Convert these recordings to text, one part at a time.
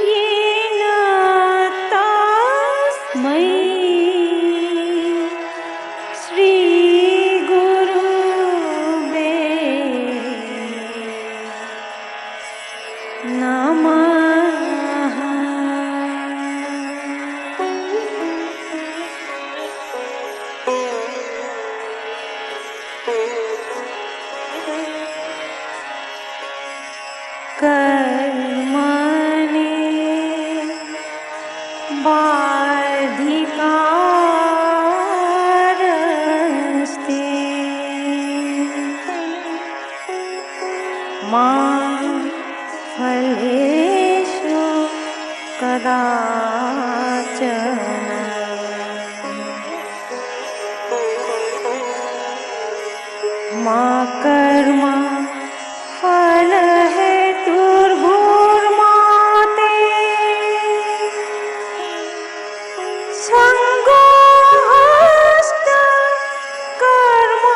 येन तस्मै श्रीगुरुवे नमः। कर्मणि बाधिकारस्ते मा फलेषु कदाचन। मा कर्म फलहेतुर्भुर्मा संगोऽस्त कर्माणि।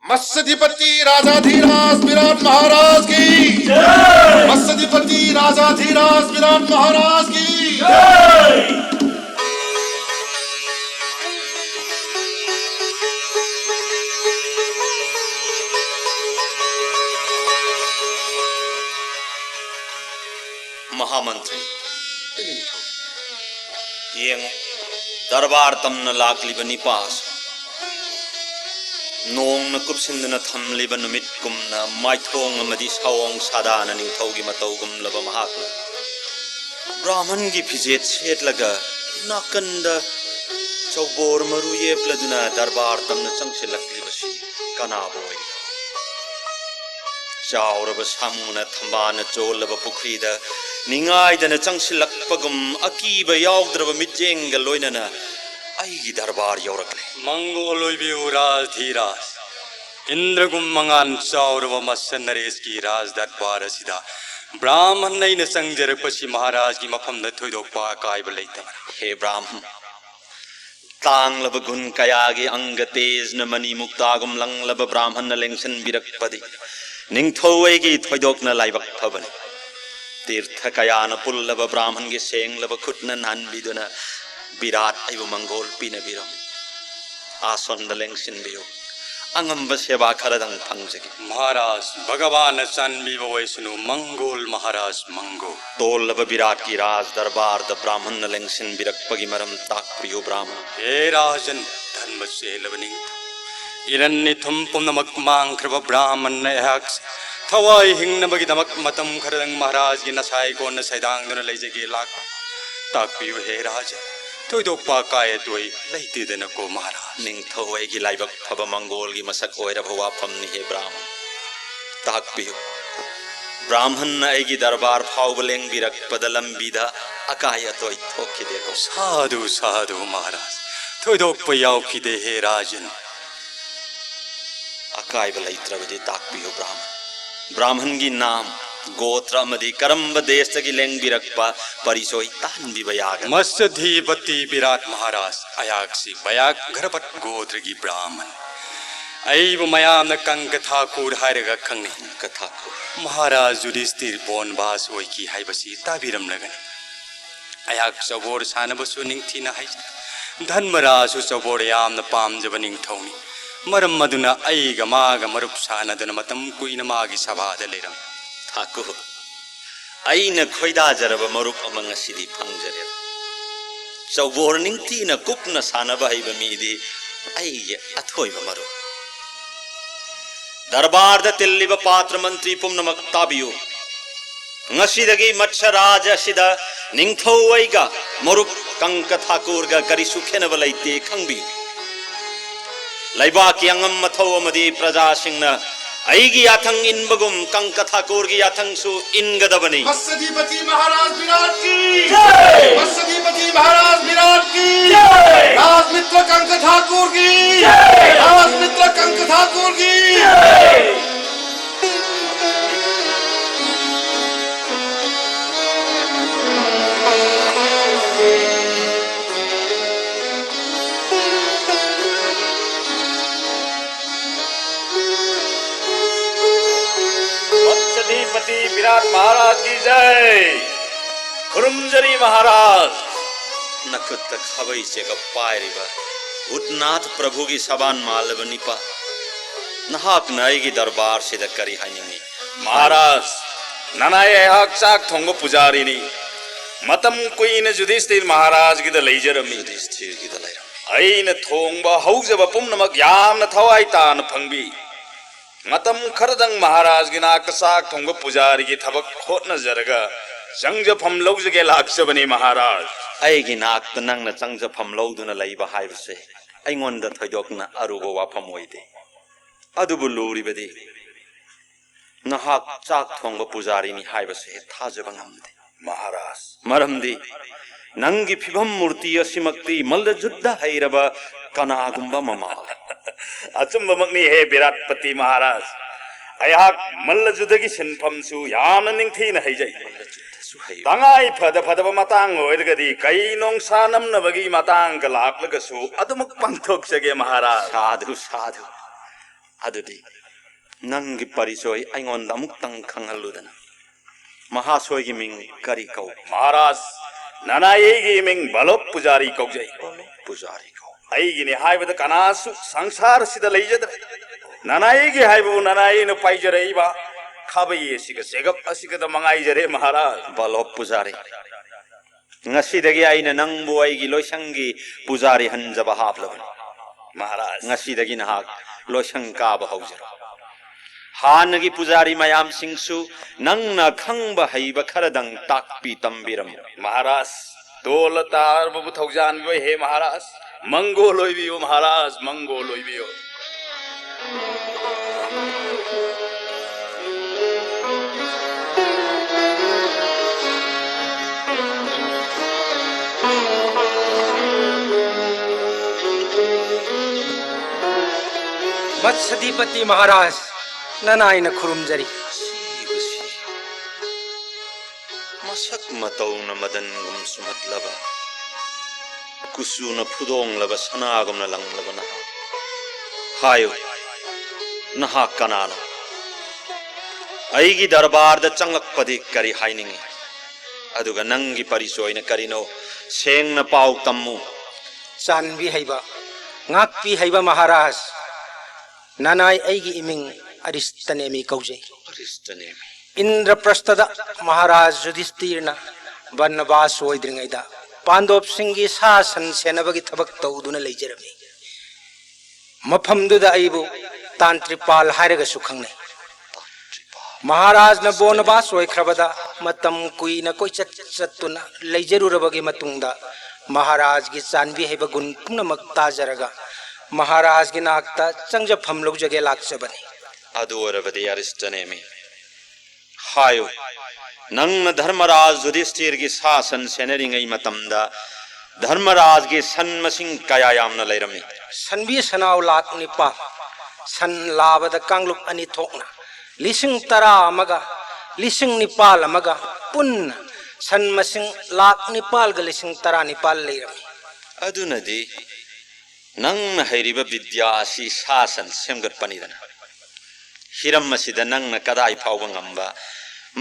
मत्स्याधिपति राजाधीराज विराट महाराज की मत्स्याधिपति राजाधीराज विराट महाराज की महामंत्री येंग दरबार तमन लाकलिब निपास नोंग कुपसिंदन थमलिब नुमित कुमना माइथोंग अमदि सावोंग सादान निंथौगी मतौगुम लब महात्मा ब्राह्मण की फिजेत सेटलगा नाकंद चौबोर मरु येप्लदुना दरबार तमन चंगसिलक्लिबसि कनाबो चाउरब सामुना थंबान चोलब पुखरीद निंगाइदन चंगसिलक्पगुम अकीब याउद्रब मिजेंग लोइनना आईगी दरबार यौरकले मंगोलोइबिउ राजधीराज इंद्रगुम मंगान चाउरब मत्स्य नरेश की राज दरबार असिदा ब्राह्मण नैन संजरपसि महाराज की मफम न थोइदोकपा अकाइब लेतब। हे ब्राह्मण तांगलब गुण कयागे अंग तेज न मणि मुक्तागुम लंगलब ब्राह्मण न लेंसन बिरकपदि निंथौवेगी थोइदोकन लाइबक फबने तीर्थ कयान पुल्लब ब्राह्मण के सेंगलब खुटन नानबिदुन विराट आइब मंगोल पिनबिरम आसोन लेंसिन बियो अंगंब सेवा खरदंग फंगजगी। महाराज भगवान चानबीब वैष्णु मंगोल महाराज मंगोल तोलब विराट की राज दरबार द ब्राह्मण न लेंसिन बिरकपगी मरम ताक प्रियो ब्राह्मण। हे राजन धर्म सेलवनिंग इरन्नि थुम पुनमक मांख्रब ब्राह्मण नयाक्स थवाई हिंगनबगिदमक मतम खरदंग महाराज की नसाई को न सैदांगन लेजगे लाक ताकपियो हे राजन थोइदोकपा काय तोई लेतिदन को महाराज निंथौवेगी की लाइबक फब मंगोल की मसक ओइरब वाफमनि हे ब्राह्मण ताकपियो ब्राह्मण न एगी दरबार फाउबलेंग बिरकपद लंबीदा अकाय तोई थोखि देखो। साधु साधु महाराज थोइदोकपा याउखिदे हे राजन अकायब लैत्रबदि ताकपियो ब्राह्मण ब्राह्मण की नाम गोत्र मदि करम्ब देश की लेंग बिरकपा परिचय तान बिबयाग मत्स्याधिपति विराट महाराज अयाक्षी बयाक घरपट गोत्र की ब्राह्मण अयब मयाम कंक ठाकुर हायरगा खंगने कथा को महाराज युधिष्ठिर बोनबास ओइकी हाइबसी ताबिरम लगने अयाक चबोर सानबसु निंगथिना हाइ धर्मराजु चबोर यामन पामजब निंगथौनी मरम मदुना अइगा मागा मरुप सानदन मतम कुइन मागी सभादा लेरम। ठाकुर अइन खोइदाजरब मरुप अमंग सिदि फंगजरे चौबोर निंगथिना कुपना सानब हाइब मीदि अइगे अथोइब मरुप दरबार द तिल्लिब पात्र मंत्री पुमनमक ताबियो ngasiदगी मत्स्यराज असिदा निंगथौवैगा मरुप कंक ठाकुरगा करिसु खेनब लैते खंगबि लैबाकी अंगम मथौ अमदि प्रजा सिंगना ꯑꯩꯒꯤ ꯌꯥꯊꯪ ꯏꯟꯕꯒꯨꯝ ꯀꯪꯀ ꯊꯥꯀꯨꯔꯒꯤ ꯌꯥꯊꯪꯁꯨ ꯏꯟꯒꯗꯕꯅꯤ मत्स्यधिपति महाराज विराट की जय। मत्स्यधिपति महाराज विराट की जय। राजमित्र कंक ठाकुर की जय। राजमित्र कंक ठाकुर की मत्स्यधिपति विराट महाराज की जय। खुरुमजरी महाराज नखुत्ता खबई चेगा पायरिबा भूतनाथ प्रभु की सबान मालव निपा नहाक नाईगी दरबार से करी हाइनिंगी महाराज ननाय चाक थोंग पुजारीनी मतम कुइन युधिष्ठिर महाराज की लेजरमी युधिष्ठिर की दलाइरम अइन थोंग हौजब पुनमक यामन थवाई तान फंगबी मतम खरदंग महाराज की नाक चाक थोंग पुजारी की थबक होटनजरगा चंगजफम लौजगे लाक्सबनी महाराज ꯑꯩꯒꯤ ꯅꯥꯛꯇ ꯅꯪꯅ ꯆꯪꯖꯐꯝ ꯂꯧꯗꯨꯅ ꯂꯩꯕ ꯍꯥꯏꯕꯁꯦ ꯑꯩꯉꯣꯟꯗ ꯊꯣꯏꯗꯣꯛꯅ ꯑꯔꯨꯕ ꯋꯥꯐꯝ ꯑꯣꯏꯗꯦ ꯑꯗꯨꯕꯨ ꯂꯨꯔꯤꯕꯗꯤ ꯅꯍꯥꯛ ꯆꯥꯛ ꯊꯣꯡꯕ ꯄꯨꯖꯥꯔꯤꯅꯤ ꯍꯥꯏꯕꯁꯦ ꯊꯥꯖꯕ ꯉꯝꯗꯦ महाराज ꯃꯔꯝꯗꯤ ꯅꯪꯒꯤ ꯐꯤꯚꯝ ꯃꯨꯔꯇꯤ ꯑꯁꯤꯃꯛꯇꯤ ꯃꯜꯂ ꯖꯨද්ධ ꯍꯩꯔꯕ ꯀꯅꯥꯒꯨꯝꯕ ꯃꯃꯥꯜ अचुंबमकनी हे विराटपति महाराज अयाक मल्लजुद्ध की सिनफमसु यामन निंगथीन हैजै तंगाई फद फदब मतांग ओइरगदी कई नोंसा नमनबगी मतांग लाक्लगसु अदुमक पंथोक्सगे महाराज साधु साधु अदुदी नंगी परिचय अइंगोंद अमुक्तंग खंगहल्लुदना महासोयगी मिंग करी कौ महाराज ननायेगी मिंग बलोप पुजारी कौजै पुजारी कौ अइगिनि हाइबद कनासु संसार सिद लैजदरे ननायेगी हाइबु ननायेन पाइजरैबा खाबई सिग सेगप असिगद मंगाइजरे महाराज बलोप पुजारी ngasi aina nangbu aigi loisangi pujari hanjaba haplabani महाराज ngasi nahak loisang kaba haujaro hanagi pujari mayam singsu nangna khangba haiba kharadang takpi tambiram महाराज तोल तार बबु थौजान बियो हे महाराज मंगो लोइबियो महाराज मंगो लोइबियो मत्स्यधिपति महाराज ननायन खुरुमजरी masak matawna madangum sumatlaba kusuna phudonglaba sanagumna langlaba na hayo naha kanana aigi darbar da changlakpadi kari hainingi aduga nangi parisoyna karino sengna pau tammu चानबी हैबा ngakpi हैबा महाराज ननाय ऐगी इमिंग Arishtanemi कौजै kristane इंद्रप्रस्थद महाराज युधिष्ठिरना वनवास ओइद्रिङैदा पांडव सिंगी शासन सेनबगी थबक तौदुना लैजरमी मफमदुदा आइबु तांत्रिपाल हायरगसु खंगनै महाराज न बोनवास ओइख्रबदा मतम कुइना कोइचत चत्तुना लैजरुरबगी मतुंगदा महाराज की चानबी हैबा गुण पुनमक ताजरगा महाराज की नाक्ता चंगजफम लौजगे लाक्सबनी adu orabadi aristanemi hayo nangna dharmaraj yudhishthir gi sasan senaringai matamda dharmaraj gi san masing kaya yamna lairami संबी सनाव लाख निपा सन लाबद कांगलुप अनि थोकना लिसिंग तरा अमगा लिसिंग निपाल अमगा पुन सन मसिंग लाख निपाल ग लिसिंग तरा Nepal Laramie adunadi nangna hairiba vidya asi sasan semgat panidana hiram masida nangna kadai phawba ngamba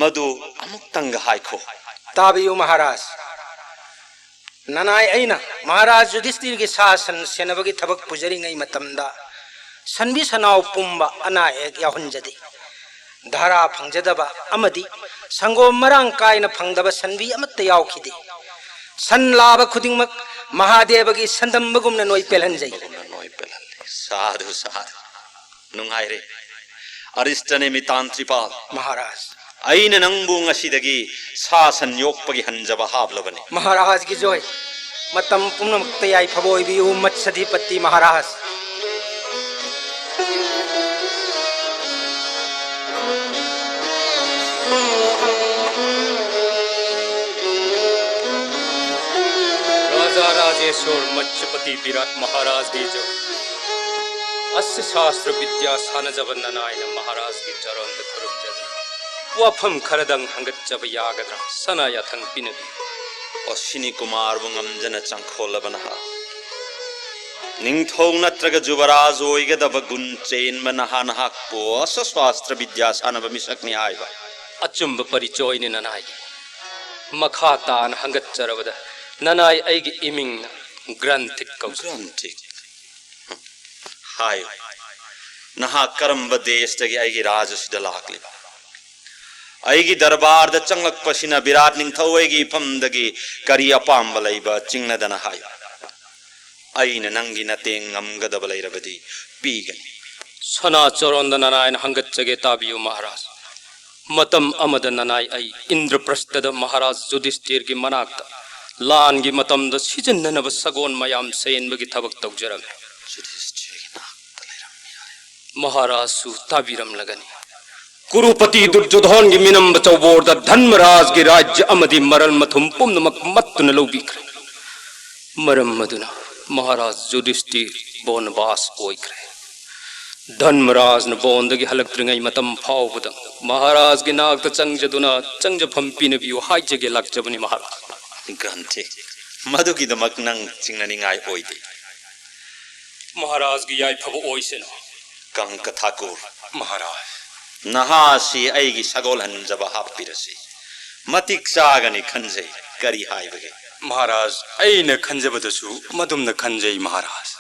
madu amuktanga haikho ताबियु महाराज ननाय ऐना महाराज युधिष्ठिर की शासन सेनबगी थबक पुजरिङै मतमदा संबी सनाव पुंबा अना एक याहुंजदे धारा फंगजदबा अमदी संगो मरांग कायना फंगदबा संबी अमत्त यावखिदे सन लाभ खुदिंगमक महादेवगी संदंबगुमना नोय पेलहंजै noi pelale sadhu sadhu nungaire aristanemi tantripal महाराज aina nangbu ngasidagi sasan yokpagi hanjaba hablabani महाराज की जोय मतम पुनमक तयाई फबोय बियु मत्स्यधिपति महाराज सिद्धेश्वर मच्छपति विराट महाराज की जो अस्य शास्त्र विद्या सानजब ननायन महाराज की चरण खुरुमजद वाफम खरदंग हंगत जब यागद्रा सना यथंग पिनबी अश्विनी कुमार बुंगमजन चंखोलबनहा निंगथौ नत्रग जुबराज ओइगदब गुण चेन नहा नहाक पो अस्वास्त्र विद्या सानब मिसकनी आइबा अचुंब परिचय ने ननाय मखा तान हंगत चरबद ननाय ऐगी इमिंग ग्रंथिक कौस ग्रंथिक हाय नहा करंब देश तगी ऐगी राज सिद लाकलिबा ऐगी दरबार द चंगलक पसिना विराट निंगथौ ऐगी फमदगी करी अपाम्ब लैबा चिंगनदना हाय ऐन नंगी नतेंग ngमगदब लैरबदी पीगनी सना चरोंद ननायन हंगत जगे ताबियो महाराज मतम अमद ननाय ऐ इंद्रप्रस्थद महाराज युधिष्ठिर की मनाक्ता लान की मतम द सिजननब सगोन मयाम सेनबगी थबक तौजरमे महाराज सु ताबिरम लगनी कुरुपति दुर्योधन की मिनम्ब चौबोर्द धर्मराज की राज्य अमदी मरल मथुम पुनमक मत्तुन लौबीख्रे मरम मदुना महाराज युधिष्ठिर बोनवास ओइख्रे धर्मराज न बोंदगी हलक्त्रिंगै मतम फावबद महाराज की नागत चंगजदुना चंगजफम पिनबियो हाइजगे लाक्जबनी महाराज ग्रंथि मधुकी दमक नंग चिंगनिंगाय ओइदे महाराज की याय फब ओइसेनो कंक ठाकुर महाराज नहासी ऐगी सगोल हंजब हापिरसी मतिक चागनी खंजै करी हाइबगे महाराज ऐन खंजबदसु मदुमन खंजै महाराज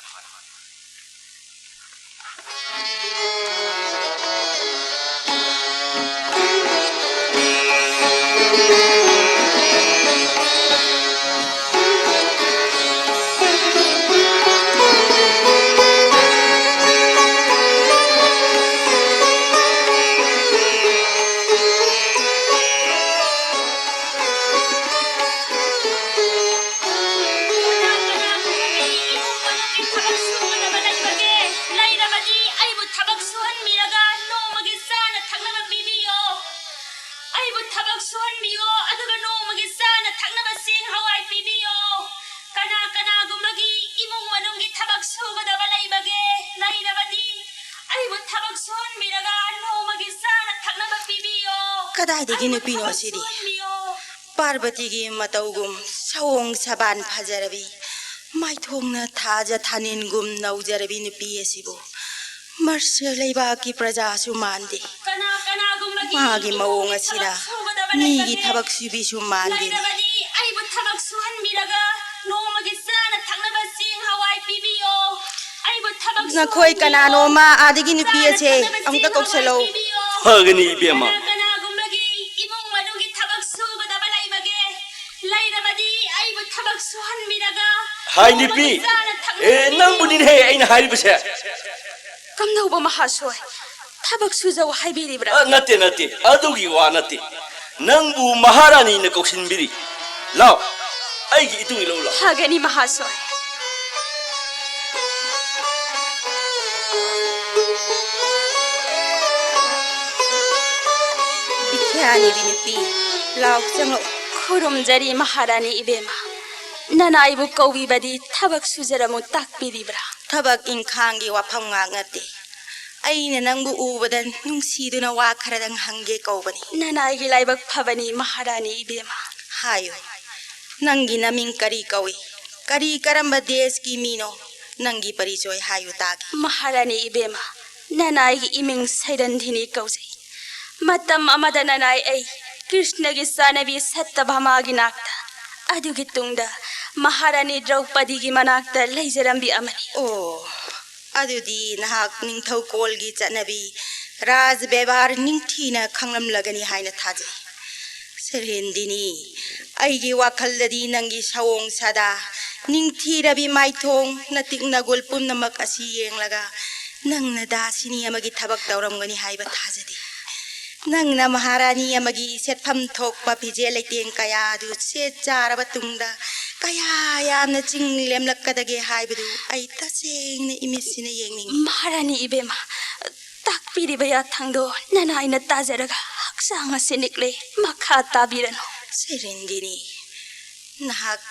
कदाइदगी नुपीनो सिदी पार्वती की मतौगुम सवोंग सबान फजरबी माइथोंगना थाजा थानिनगुम नौजरबी नुपी एसिबो मर्स लैबा की प्रजा सु मानदे मागी मवोंग असिदा मीगी थबक सुबी सु मानदे नखोय कनानो मा आदिगी नुपी एसे अमुका कौसलो फगनी बेमा हाय निपी ए नंबुनि हे आइना हारिबसे कमनौबा महासोय थबक सुजौ हाइबिरिब्रा नते नते अदुगी वा नते नंबु महारानी न कौसिनबिरी लाओ आइगी इतुंगी लौ लाओ हागनी महासोय बिख्यानी बिनुपी लाओ चंगो खुरुमजरी महारानी इबेमा ननाइबु कौबीबदी थबक सुजरमु ताकपिरिब्रा थबक इंखांगी वाफम ngangate aina nangbu ubadan nungsiduna wa kharadang hange kaubani nanaigi laibak phabani maharani ibema hayo nangi naming kari kawi kari karamba desh ki mino nangi parichoy hayo tagi maharani ibema nanaigi iming sairandhini kaujai matam amada nanai ai krishna gi sanabi sattabhama gi nakta adugi tungda महारानी द्रौपदी की मनाक्ता लैजरंबी अमनी ओ अदुदी नहाक निंथौ कोलगी चनबी राज व्यवहार निंथीना खंगलम लगनी हाइना थाजे सरेंदिनी आइगी वाखलददी नंगी सवोंग सदा निंथीरबी माइथोंग नतिक नगोल पुनमक असि येंगलगा नंगना दासिनी अमगी थबक तौरमगनी हाइबा थाजदी नंगना महारानी अमगी सेटफम थोकपा फिजे लेतेंग कया दु से चारबा तुंगदा कया यामना चिंग लेमलक्कदगे हाइबदु आई तसेंगना इमिसिना येंगनिंग महारानी इबेमा ताकपिरिबा या थांदो ननाइना ताजरगा हक्सांगा सेनिकले मखा ताबिरनो सेरेंदिनी नहाक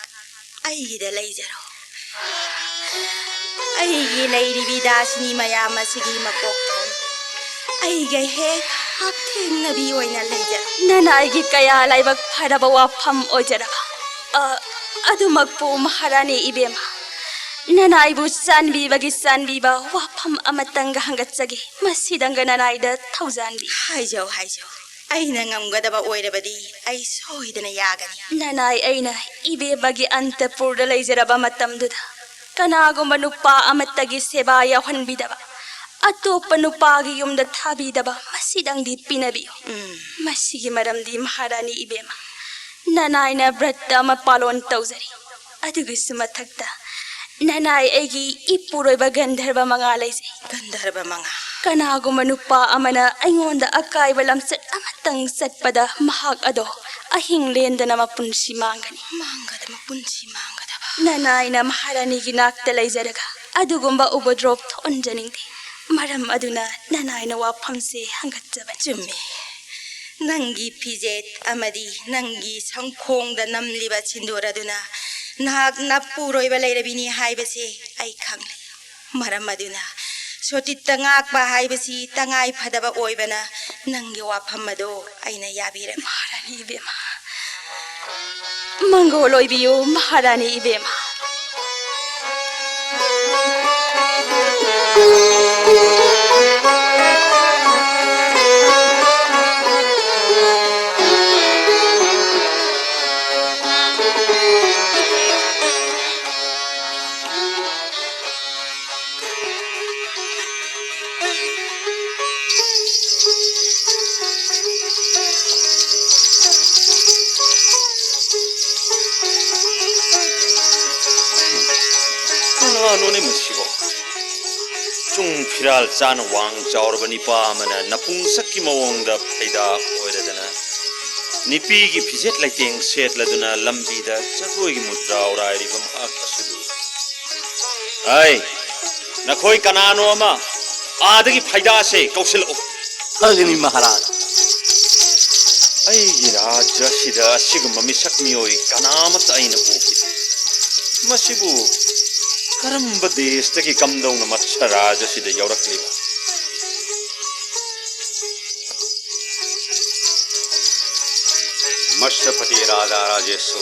आइगिदा लैजरो ꯑꯩꯒꯤ ꯂꯩꯔꯤꯕꯤꯗꯥꯁꯤꯅꯤ ꯃꯌꯥꯝ ꯑꯁꯤꯒꯤ ꯃꯀꯣꯛꯊꯣꯡ ꯑꯩꯒ ꯍꯦꯛ ꯍꯛꯊꯦꯡꯅꯕꯤ ꯑꯣꯏꯅ ꯂꯩꯖꯔ ꯅꯅꯥꯏꯒꯤ ꯀꯌꯥ ꯂꯥꯏꯕꯛ ꯐꯔꯕ ꯋꯥꯐꯝ ꯑꯣꯏꯖꯔꯕ ꯑꯗꯨꯃꯛꯄꯨ ꯃꯍꯥꯔꯥꯅꯤ ꯏꯕꯦꯝꯃ ꯅꯅꯥꯏꯕꯨ ꯆꯥꯟꯕꯤꯕ ꯋꯥꯐꯝ ꯑꯃꯇꯪꯒ ꯍꯪꯒꯠꯆꯒꯦ ꯃꯁꯤꯗꯪꯒ ꯅꯅꯥꯏꯗ ꯊꯧꯖꯥꯟꯕꯤ ꯍꯥꯏꯖꯧ ꯑꯩꯅ ꯉꯝꯒꯗꯕ ꯑꯣꯏꯔꯕꯗꯤ ꯑꯩ ꯁꯣꯏꯗꯅ ꯌꯥꯒꯅꯤ ꯅꯅꯥꯏ ꯑꯩꯅ ꯏꯕꯦꯝꯃꯒꯤ ꯑꯟꯇꯄꯨꯔꯗ ꯂꯩꯖꯔꯕ ꯃꯇꯝꯗꯨꯗ ꯀꯅꯥꯒꯨꯝꯕ ꯅꯨꯄꯥ ꯑꯃꯠꯇꯒꯤ ꯁꯦꯕꯥ ꯌꯥꯎꯍꯟꯕꯤꯗꯕ ꯑꯇꯣꯞꯄ ꯅꯨꯄꯥꯒꯤ ꯌꯨꯝꯗ ꯊꯥꯕꯤꯗꯕ ꯃꯁꯤꯗꯪꯗꯤ ꯄꯤꯅꯕꯤꯌꯨ ꯃꯁꯤꯒꯤ ꯃꯔꯝꯗꯤ ꯃꯍꯥꯔꯥꯅꯤ ꯏꯕꯦꯝꯃ ꯅꯅꯥꯏꯅ ꯕ꯭ꯔꯠꯇ ꯑꯃ ꯄꯥꯂꯣꯟ ꯇꯧꯖꯔꯤ ꯑꯗꯨꯒꯤꯁꯨ ꯃꯊꯛꯇ ꯅꯅꯥꯏ ꯑꯩꯒꯤ ꯏꯄꯨꯔꯣꯏꯕ ꯒꯟꯙꯔꯕ ꯃꯉꯥ ꯂꯩꯖꯩ ꯒꯟꯙꯔꯕ ꯃꯉꯥ ꯀꯅꯥꯒꯨꯝꯕ ꯅꯨꯄꯥ ꯑꯃꯅ ꯑꯩꯉꯣꯟꯗ ꯑꯀꯥꯏꯕ ꯂꯝꯆꯠ ꯑꯃꯇꯪ ꯆꯠꯄꯗ ꯃꯍꯥꯛ ꯑꯗꯣ ꯑꯍꯤꯡ ꯂꯦꯟꯗꯅ ꯃꯄꯨꯟꯁꯤ ꯃꯥꯡꯒꯗꯕ ꯅꯅꯥꯏꯅ ꯃꯍꯥꯔꯥꯅꯤꯒꯤ ꯅꯥꯛꯇ ꯂꯩꯖꯔꯒ ꯑꯗꯨꯒꯨꯝꯕ ꯎꯕꯗ꯭ꯔꯣꯞ ꯊꯣꯛꯍꯟꯖꯅꯤꯡꯗꯦ ꯃꯔꯝ ꯑꯗꯨꯅ ꯅꯅꯥꯏꯅ ꯋꯥꯐꯝꯁꯦ ꯍꯪꯒꯠꯆꯕꯅꯤ ꯆꯨꯝꯃꯤ ꯅꯪꯒꯤ ꯐꯤꯖꯦꯠ ꯑꯃꯗꯤ ꯅꯪꯒꯤ ꯁꯪꯈꯣꯡꯗ ꯅꯝꯂꯤꯕ ꯁꯤꯟꯗꯨꯔ ꯑꯗꯨꯅ ꯅꯍꯥꯛ ꯅꯄꯨꯔꯣꯏꯕ ꯂꯩꯔꯕꯤꯅꯤ ꯍꯥꯏꯕꯁꯦ ꯑꯩ ꯈꯪꯂꯦ ꯃꯔꯝ ꯑꯗꯨꯅ ꯁꯣꯇꯤꯠꯇ ꯉꯥꯛꯄ ꯍꯥꯏꯕꯁꯤ ꯇꯉꯥꯏ ꯐꯗꯕ ꯑꯣꯏꯕꯅ ꯅꯪꯒꯤ ꯋꯥꯐꯝ ꯑꯗꯣ ꯑꯩꯅ ꯌꯥꯕꯤꯔꯦ ꯃꯍꯥꯔꯥꯅꯤ ꯏꯕꯦꯝꯃ ꯃꯪꯒꯣꯜ ꯑꯣꯏꯕꯤꯌꯨ ꯃꯍꯥꯔꯥꯅꯤ ꯏꯕꯦꯝꯃ ꯀꯅꯥꯅꯣꯅꯦ ꯃꯁꯤꯕꯣ ꯆꯨꯡ ꯐꯤꯔꯥꯜ ꯆꯥꯅ ꯋꯥꯡ ꯆꯥꯎꯔꯕ ꯅꯤꯄꯥ ꯑꯃꯅ ꯅꯄꯨꯡꯁꯛꯀꯤ ꯃꯑꯣꯡꯗ ꯐꯩꯗꯥ ꯑꯣꯏꯔꯗꯅ ꯅꯤꯄꯤꯒꯤ ꯐꯤꯖꯦꯠ ꯂꯩꯇꯦꯡ ꯁꯦꯠꯂꯗꯨꯅ ꯂꯝꯕꯤꯗ ꯖꯒꯣꯏꯒꯤ ꯃꯨꯗ꯭ꯔꯥ ꯎꯔꯥꯏꯔꯤꯕ ꯃꯍꯥꯛ ꯑꯁꯤꯕꯨ ꯑꯩ ꯅꯈꯣꯏ ꯀꯅꯥꯅꯣ ꯑꯃ आदगी फायदा से कौशल अग्नि महाराज अꯩꯒꯤ ꯔꯥꯖ꯭ꯌꯁꯤꯗ ꯑꯁꯤꯒꯨꯝꯕ ꯃꯤꯁꯛ ꯃꯤꯑꯣꯏ ꯀꯅꯥꯃꯠꯇ ꯑꯩꯅ ꯎꯈꯤꯗꯦ ꯃꯁꯤꯕꯨ ꯀꯔꯝꯕ ꯗꯦꯁꯇꯒꯤ ꯀꯝꯗꯧꯅ ꯃꯠꯁ ꯔꯥꯖ꯭ꯌꯁꯤꯗ ꯌꯧꯔꯛꯂꯤꯕ मत्स्यपति राजा राजेशो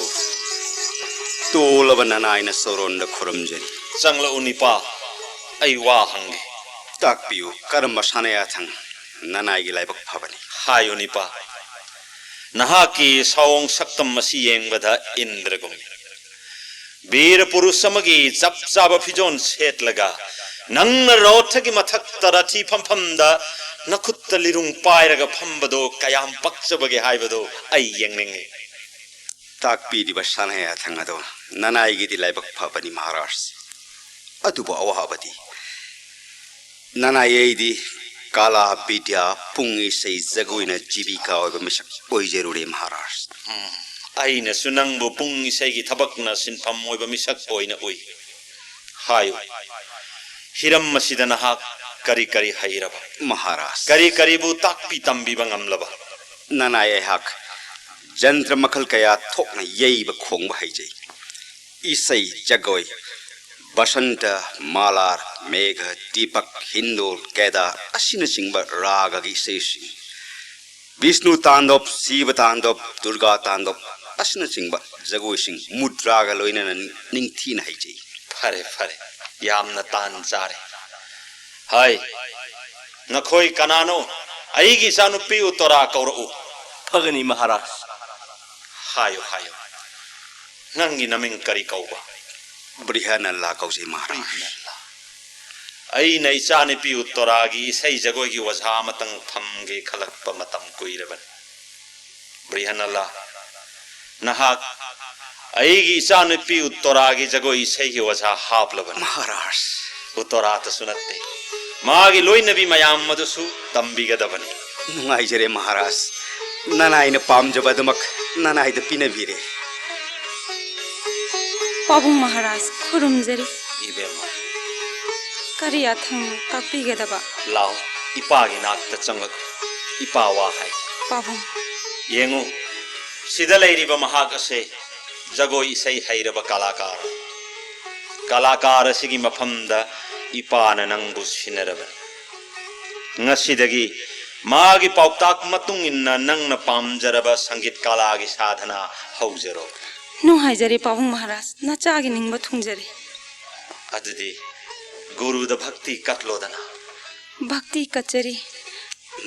तोलब ननायन सोरोंद खुरमजरी चंगल उनिपा अई वा हंगे ताकपियु करम सानया थंग ननायगी लाइबक फबनी हाय उनिपा नहाकी साओंग सक्तम मसी येंगबदा इंद्रगुम वीर पुरुष समगी जप जाब फिजोन सेटलगा नंग रोथगी मथक तरथी फमफमदा नखुत्त लिरुंग पायरगा फंबदो कयाम पक्चबगे हायबदो अई येंगनिंगे ताकपीदिब सानया थंगदो ननायगी दि लाइबक फबनी महाराज अदुबो अवाबदी ननायेदी काला विद्या पुंगी से जगोइना जीविका ओइब मिसक ओइजेरुरे महाराज अइना सुनंगबु पुंगी सेगी थबकना सिनफम ओइब मिसक ओइना ओइ हायो हिरम मसिदा नहा करी करी हाइरबा महाराज करी करीबु ताकपी तंबीबा ngamlaba ननाये हक जंत्र मखल कया थोकना येइब खोंग हाइजै इसै जगोइ बसंत मालार मेघ दीपक हिंदोल केदार असिन सिंह राग की शेषि विष्णु तांडव शिव तांडव दुर्गा तांडव असिन सिंह जगोई सिंह मुद्राग लोइना निंगथीन हाइजै फरे फरे यामना तान चारे हाय नखोई कनानो अईगी सानुपी उतरा कौरउ फगनी महाराज हायो हायो नंगी नमिंग करी कौबा ब्रिहन ला कौजे महाराज आई नई चाने पी उत्तरागी सही जगोई की वजह मतंग थमगे खलक प मतम कुइरबन ब्रिहन ला नहाक आई चाने पी उत्तरागी जगोई सही की वजह हापलबन महाराज उत्तरा त सुनते मागी लोई नबी मयाम मदसु तंबिगदबन नुंगाइजरे महाराज ननायन पामजबदमक ननायद पिनबिरे पाबुंग महाराज खुरुमजरी इबेमा करी अथंग ताकपीगदबा लाओ इपागी नाकत चंगक इपा वा हाय पाबुंग येंगु सिदा लैरिबा महाक असे जगोई इसै हैरबा कलाकार कलाकार सिगी मफमदा ipana nangbu sinarabani ngasidagi magi pauktak matung inna nangna pamjaraba sangit kalagi sadhana haujaro नुहाइजरे पाबुंग महाराज नचागे निंगबा थुंजरे adudi guru da bhakti katlodana भक्ति कचरी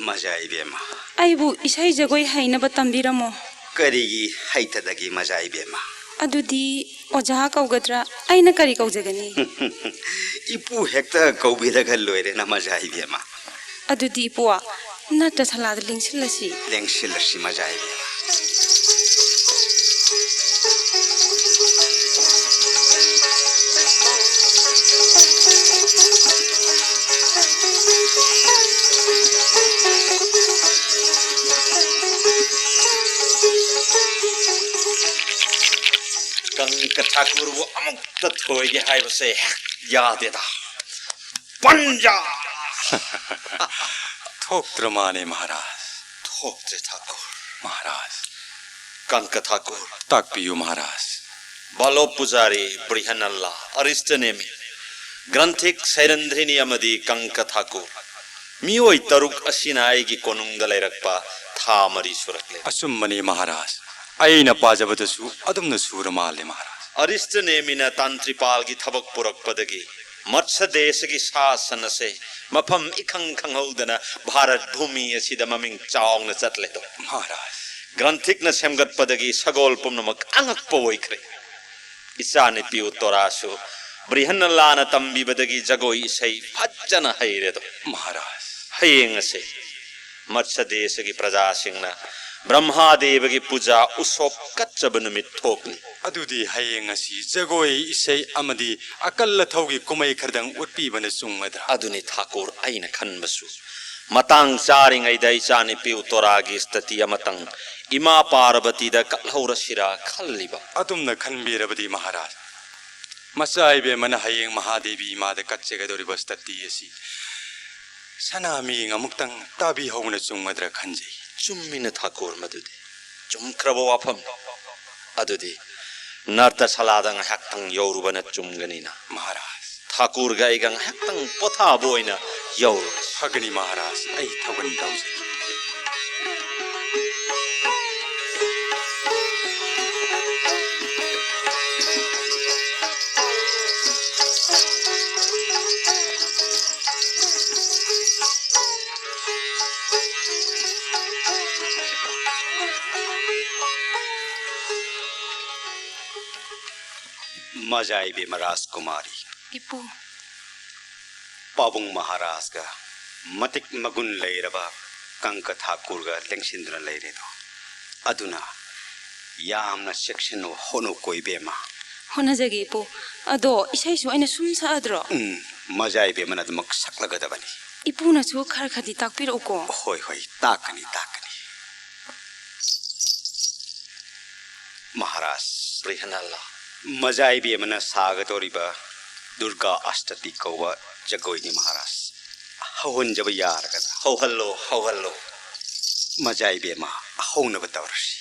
मजा इबेमा आइबु इसाई जगोई हाइनबा तंबिरमो करिगी हाइतदगी मजा इबेमा अदुदी ओझा कौगद्रा आइना करी कौजगनी इपु हेक्ता कौबिरग लोइरे न मजा इबेमा अदुदी पुआ नट सलाद लिंगसिलसी लेंगसिलसी मजा इबेमा कंक ठाकुर वो अमुक थोई के हाय बसे याद देता पंजा थोक्त्रमाने महाराज थोकते ठाकुर महाराज कंक ठाकुर ताकपियु महाराज बालो पुजारी ब्रिहनल्ला अरिष्टनेमी ग्रंथिक सैरंध्रिनी अमदी कंक ठाकुर मियोई तरुक असिनाई कोनुंग लेरक्पा था मरी सुरकले असुम्मनी महाराज अइना पाजबदसु अदुमना सुरमाले महाराज अरिष्टनेमीना तांत्रिपाल की थबक पुरक पदगी मत्स्य देश की शासन से मफम इखंग खंगौदना भारत भूमि असिद ममिंग चावंग चतले तो महाराज ग्रंथिक न सेमगत पदगी सगोल पुमनमक अंगक पोइख्रे इसाने पिउ तोरासु ब्रिहनल्लाना तंबी बदगी जगोई इसै फज्जन हैरे तो महाराज हयेंग से मत्स्य देश की प्रजा सिंगना ब्रह्मादेव की पूजा उसोप कच्चब नुमित थोकली अदुदी हयेंग असि जगोई इसै अमदी अकल्ल थौगी कुमै खरदंग उत्पीबन सुंगद्रा अदुनी ठाकुर आइन खनबसु मतंग चारिंगैदा इचानी पिउ तोरागी स्थिति अमतंग इमा पार्वती द कलहौरसिरा खल्लिबा अदुमना खनबीरबदी महाराज मसाइबे मन हयेंग महादेवी माद कच्चेगदोरि बस्तती असि सनामी अमुक्तंग ताबी हौना सुंगद्रा खंजै चुम्मिन ठाकुर मदुदी चुमख्रबो वाफम अदुदी नर्त सलादंग हक्तंग यौरुबन चुमगनीना महाराज ठाकुर गाइगंग हक्तंग पोथा बोइना यौरु हगनी महाराज ऐ थगन तौसे मजाइबे राजकुमारी इपु पाबुंग महाराज का मतिक मगुन लेरबा कंक ठाकुर का लेंसिंद्र लेरेदो अदुना यामना सेक्शन होनो कोइबेमा होनजगे इपु अदो इसाइसु आइना सुम साद्रो मजाइबे मनदमक सकलगदबनी इपुना छु खर खदी ताकपिरउको होय होय ताकनी ताकनी महाराज ब्रिहनल्ला मजाइबे मन सागतोरिबा दुर्गा अष्टती कौवा जगोइनी महाराज हवन जब यारगदा हौहल्लो मजाइबे मा हौनब तवरसी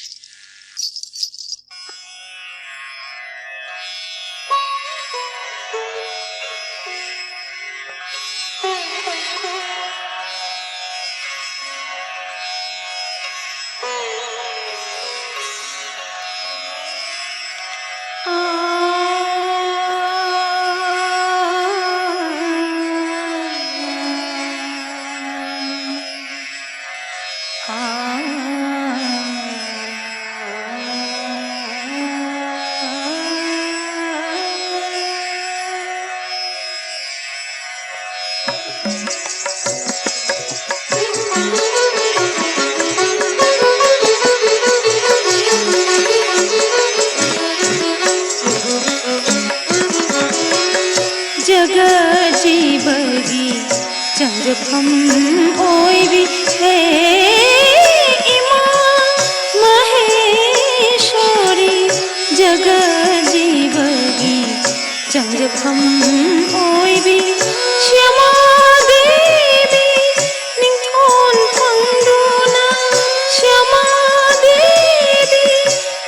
जीवगी चंद्रफम ओइबी हे इमा महेश्वरी जग जीवगी चंद्रफम ओइबी श्यामा देवी निंथोन फंगदुना श्यामा देवी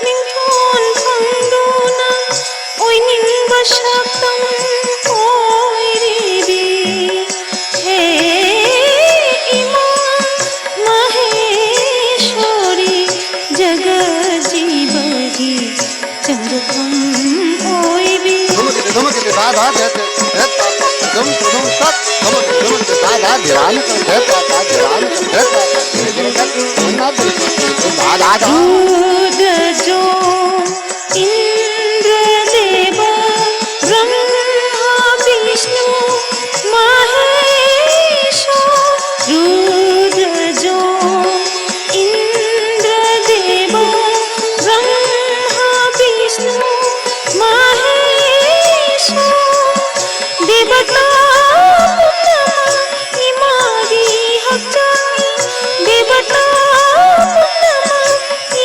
निंथोन फंगदुना ओइ निंबा शक्तम ओइ रे दूध जो इंद्रदेव ब्रह्मा विष्णु महेश दूध जो इंद्रदेव ब्रह्मा विष्णु महेश देवता इमागी हक्का देवता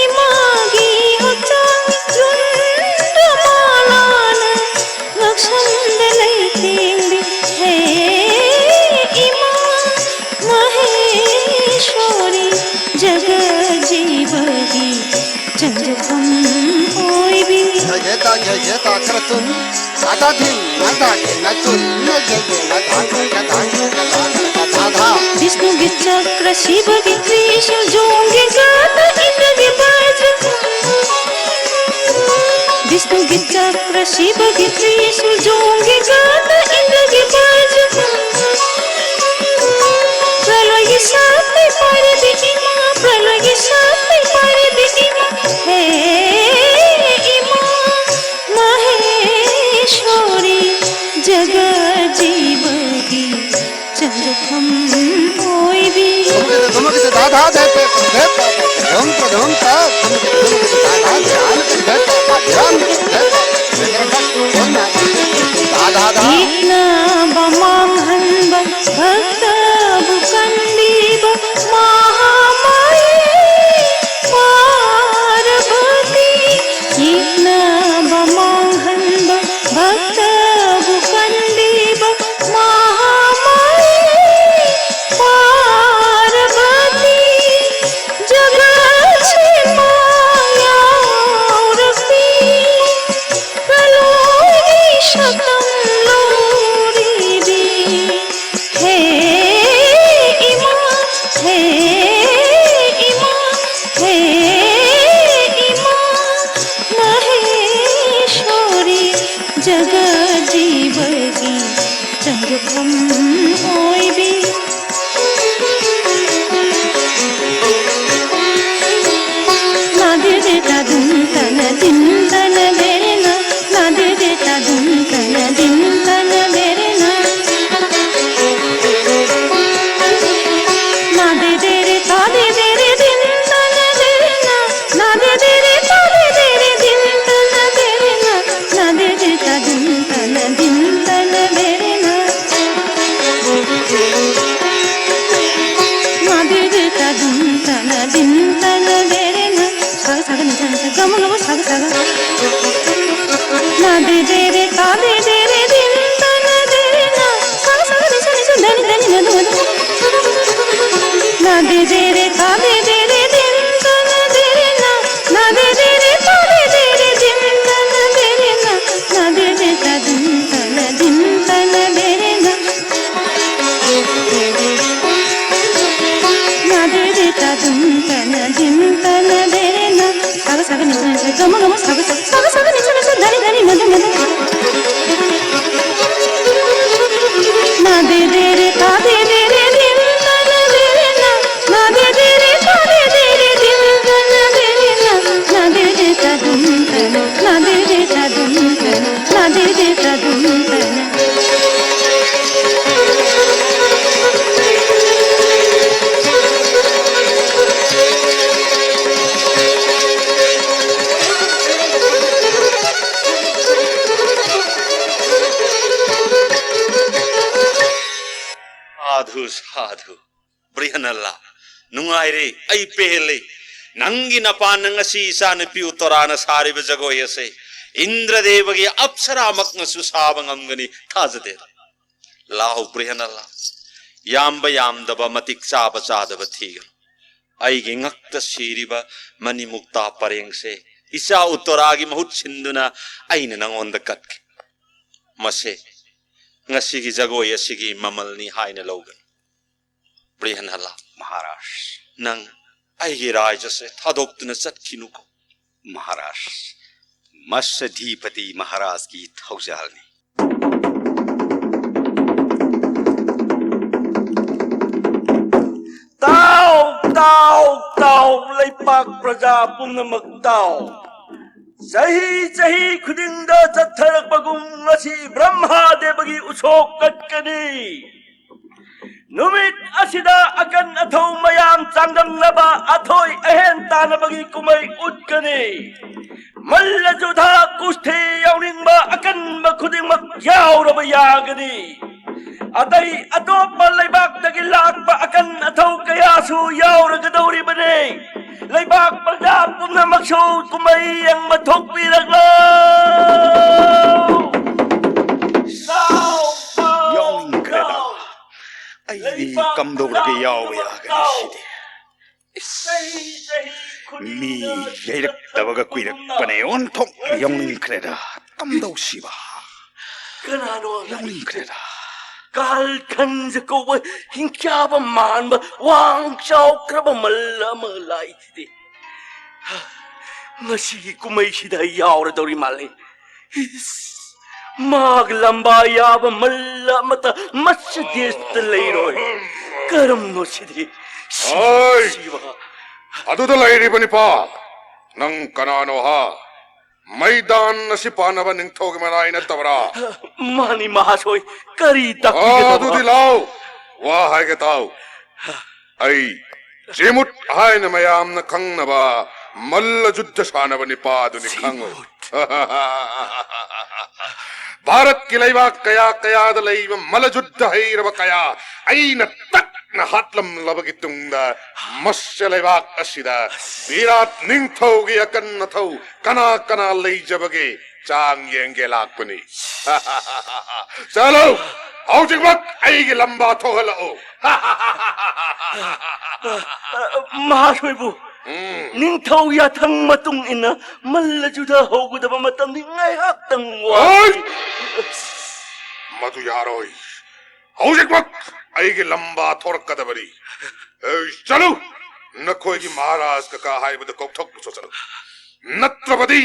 इमागी हक्का रुंडमालान लक्षंदलैतेंदी हे इमा महेश्वरी जगजीवगी चंद्रकं ओइबी विष्णु के चक्र शिव के त्रिशूल जोंगे गाता इंद्र के वज्र विष्णु के चक्र शिव के त्रिशूल जोंगे गाता इंद्र के वज्र प्रलय साथ पारे इमा प्रलय साथ पारे इमा हे इमा महेश्वरी जगजीवगी चंद्रकं ओइबी इतना बमांहन भक्त बुकंदीब महामाई पार्वती इतना बमांहन भक्त बुकंदीब महामाई पार्वती जगत माया रफी प्रलोभी शतम लोरीबी हे इमा हे इमा हे इमा महेश्वरी जगजीवगी चंद्रकं ओइबी नादे देता धुन तन दिन तन बेरे ना नादे देता धुन तन दिन तन बेरे ना नादे देरे तादे देरे दिन तन बेरे ना नादे देरे तादे देरे दिन तन बेरे ना नादे देता धुन तन दिन तन बेरे ना नादे देता धुन तन दिन तन बेरे ना साग साग निचन से गम गम साग साग नादे देरे तादे देरे दिन तन बेरे ना साग साग निचन निचन धनी धनी मधु मधु नादे देरे तादे देरे दिन तन बेरे ना नादे देरे तादे देरे दिन तन बेरे ना नादे देता धुन तन दिन तन बेरे ना नादे देता धुन तन दिन तन बेरे ना साग साग निचन से गम गम साग साग साग साग निचन निचन धनी धनी मधु मधु नादे देरे तादे देरे दिन तन बेरे ना नादे देरे तादे देरे दिन तन बेरे ना नादे देता धुन तन नादे देता धुन तन नादे देता धुन तन साधु साधु ब्रिहनल्ला नुंगाइरे आई पेले नंगी नपान ngasi isa nupi utorana sariba jagoi ase इंद्रदेवगी अप्सरामक्नसु साब ngamgani thajade lahu brihanalla yamba yamdaba matik chaba chadaba thigan aigi ngakta siriba mani mukta parengse isa utoragi mahut sinduna aina nangonda katke mase ngasigi jagoi asigi mamalni haina logan brihanalla महाराज nang aigi raja se thadoktuna chatkinuko महाराज मत्स्यधिपति महाराज की थौजालनी ꯇꯥꯎ ꯂꯩꯄꯥꯛ ꯄ꯭ꯔꯖꯥ ꯄꯨꯝꯅꯃꯛ ꯇꯥꯎ ꯆꯍꯤ ꯈꯨꯗꯤꯡꯗ ꯆꯠꯊꯔꯛꯄꯒꯨꯝ ꯉꯁꯤ ꯕ꯭ꯔꯍ꯭ꯃꯥꯗꯦꯕꯒꯤ ꯎꯁꯣꯞ ꯀꯠꯀꯅꯤ ꯅꯨꯃꯤꯠ ꯑꯁꯤꯗ ꯑꯀꯟ ꯑꯊꯧ ꯃꯌꯥꯝ ꯆꯥꯡꯗꯝꯅꯕ ꯑꯊꯣꯏ ꯑꯍꯦꯟ ꯇꯥꯟꯅꯕꯒꯤ ꯀꯨꯝꯍꯩ ꯎꯠꯀꯅꯤ ꯃꯜꯂ ꯖꯨꯙ ꯀꯨꯁꯊꯤ ꯌꯥꯎꯅꯤꯡꯕ ꯑꯀꯟꯕ ꯈꯨꯗꯤꯡꯃꯛ ꯌꯥꯎꯔꯕ ꯌꯥꯒꯅꯤ ꯑꯇꯩ ꯑꯇꯣꯞꯄ ꯂꯩꯕꯥꯛꯇꯒꯤ ꯂꯥꯛꯄ ꯑꯀꯟ ꯑꯊꯧ ꯀꯌꯥꯁꯨ ꯌꯥꯎꯔꯒꯗꯧꯔꯤꯕꯅꯤ ꯂꯩꯕꯥꯛ ꯄ꯭ꯔꯖꯥ ꯄꯨꯝꯅꯃꯛꯁꯨ ꯀꯨꯝꯍꯩ ꯌꯦꯡꯕ ꯊꯣꯛꯄꯤꯔꯛꯂꯣ ꯌꯥꯎꯅꯤꯡꯈ꯭ꯔꯦꯗ ꯑꯩꯗꯤ ꯀꯝꯗꯧꯔꯒ ꯌꯥꯎꯕ ꯌꯥꯒꯅꯤ ꯁꯤꯗꯤ ꯃꯤ ꯌꯩꯔꯛꯇꯕꯒ ꯀꯨꯏꯔꯛꯄꯅꯦ ꯑꯣꯟꯊꯣꯛꯅ ꯌꯥꯎꯅꯤꯡꯈ꯭ꯔꯦꯗ ꯀꯝꯗꯧꯁꯤꯕ ꯀꯅꯥꯅꯣ ꯌꯥꯎꯅꯤꯡꯈ꯭ꯔꯦꯗ ꯀꯥꯜ ꯈꯟꯖ ꯀꯧꯕ ꯍꯤꯡꯆꯥꯕ ꯃꯥꯟꯕ ꯋꯥꯡ ꯆꯥꯎꯈ꯭ꯔꯕ ꯃꯜ ꯑꯃ ꯂꯥꯛꯏꯁꯤꯗꯤ ꯉꯁꯤꯒꯤ ꯀꯨꯝꯍꯩꯁꯤꯗ ꯌꯥꯎꯔꯗꯧꯔꯤ ꯃꯥꯜꯂꯦ ꯃꯥꯒ ꯂꯝꯕꯥ ꯌꯥꯕ ꯃꯜ ꯑꯃꯇ ꯃꯠꯁ ꯗꯦꯁꯇ ꯂꯩꯔꯣꯏ ꯀꯔꯝꯅꯣ ꯁꯤꯗꯤ ꯁꯤꯕ ꯑꯗꯨꯗ ꯂꯩꯔꯤꯕ ꯅꯤꯄꯥ ꯅꯪ ꯀꯅꯥꯅꯣ ꯍꯥ ꯃꯩꯗꯥꯟ ꯑꯁꯤ ꯄꯥꯟꯅꯕ ꯅꯤꯡꯊꯧꯒꯤ ꯃꯅꯥꯏ ꯅꯠꯇꯕ꯭ꯔꯥ ꯃꯥꯅꯤ ꯃꯍꯥꯁꯣꯏ ꯀꯔꯤ ꯑꯗꯨꯗꯤ ꯇꯥꯛꯄꯤꯒꯗꯕ ꯂꯥꯎ ꯋꯥ ꯍꯥꯏꯒꯦ ꯇꯥꯎ ꯑꯩ ꯖꯤꯃꯨꯠ ꯍꯥꯏꯅ ꯃꯌꯥꯝꯅ ꯈꯪꯅꯕ ꯃꯜꯂ ꯖꯨද්ධ ꯁꯥꯟꯅꯕ ꯅꯤꯄꯥ ꯑꯗꯨꯅꯤ ꯈꯪꯉꯨ ꯚꯥꯔꯠꯀꯤ ꯂꯩꯕꯥꯛ ꯀꯌꯥ ꯀꯌꯥꯗ ꯂꯩꯕ ꯃꯜꯂ ꯖꯨද්ධ ꯍꯩꯔꯕ ꯀꯌꯥ ꯑꯩꯅ ꯇꯛꯅ ꯍꯥꯠꯂꯝꯂꯕꯒꯤ ꯇꯨꯡꯗ ꯃꯠꯁ꯭ꯌ ꯂꯩꯕꯥꯛ ꯑꯁꯤꯗ ꯕꯤꯔꯥꯠ ꯅꯤꯡꯊꯧꯒꯤ ꯑꯀꯟ ꯑꯊꯧ ꯀꯅꯥ ꯀꯅꯥ ꯂꯩꯖꯕꯒꯦ ꯆꯥꯡ ꯌꯦꯡꯒꯦ ꯂꯥꯛꯄꯅꯤ ꯆꯠꯂꯣ ꯍꯧꯖꯤꯛꯃꯛ ꯑꯩꯒꯤ ꯂꯝꯕꯥ ꯊꯣꯛꯍꯜꯂꯛꯎ ꯃꯍꯥꯁꯣꯏꯕꯨ ꯅꯤꯡꯊꯧ ꯌꯥꯊꯪ ꯃꯇꯨꯡ ꯏꯟꯅ ꯃꯜꯂꯖꯨꯗ ꯍꯧꯒꯗꯕ ꯃꯇꯝꯗꯤ ꯉꯥꯏꯍꯥꯛꯇꯪ ꯑꯣꯏ! ꯃꯗꯨ ꯌꯥꯔꯣꯏ ꯍꯧꯖꯤꯛꯃꯛ ꯑꯩꯒꯤ ꯂꯝꯕꯥ ꯊꯣꯔꯛꯀꯗꯕꯅꯤ ꯆꯠꯂꯨ ꯅꯈꯣꯏꯒꯤ ꯃꯍꯥꯔꯥꯖ ꯀꯀꯥ ꯍꯥꯏꯕꯗ ꯀꯧꯊꯣꯛꯄꯁꯨ ꯆꯠꯂꯨ ꯅꯠꯇ꯭ꯔꯕꯗꯤ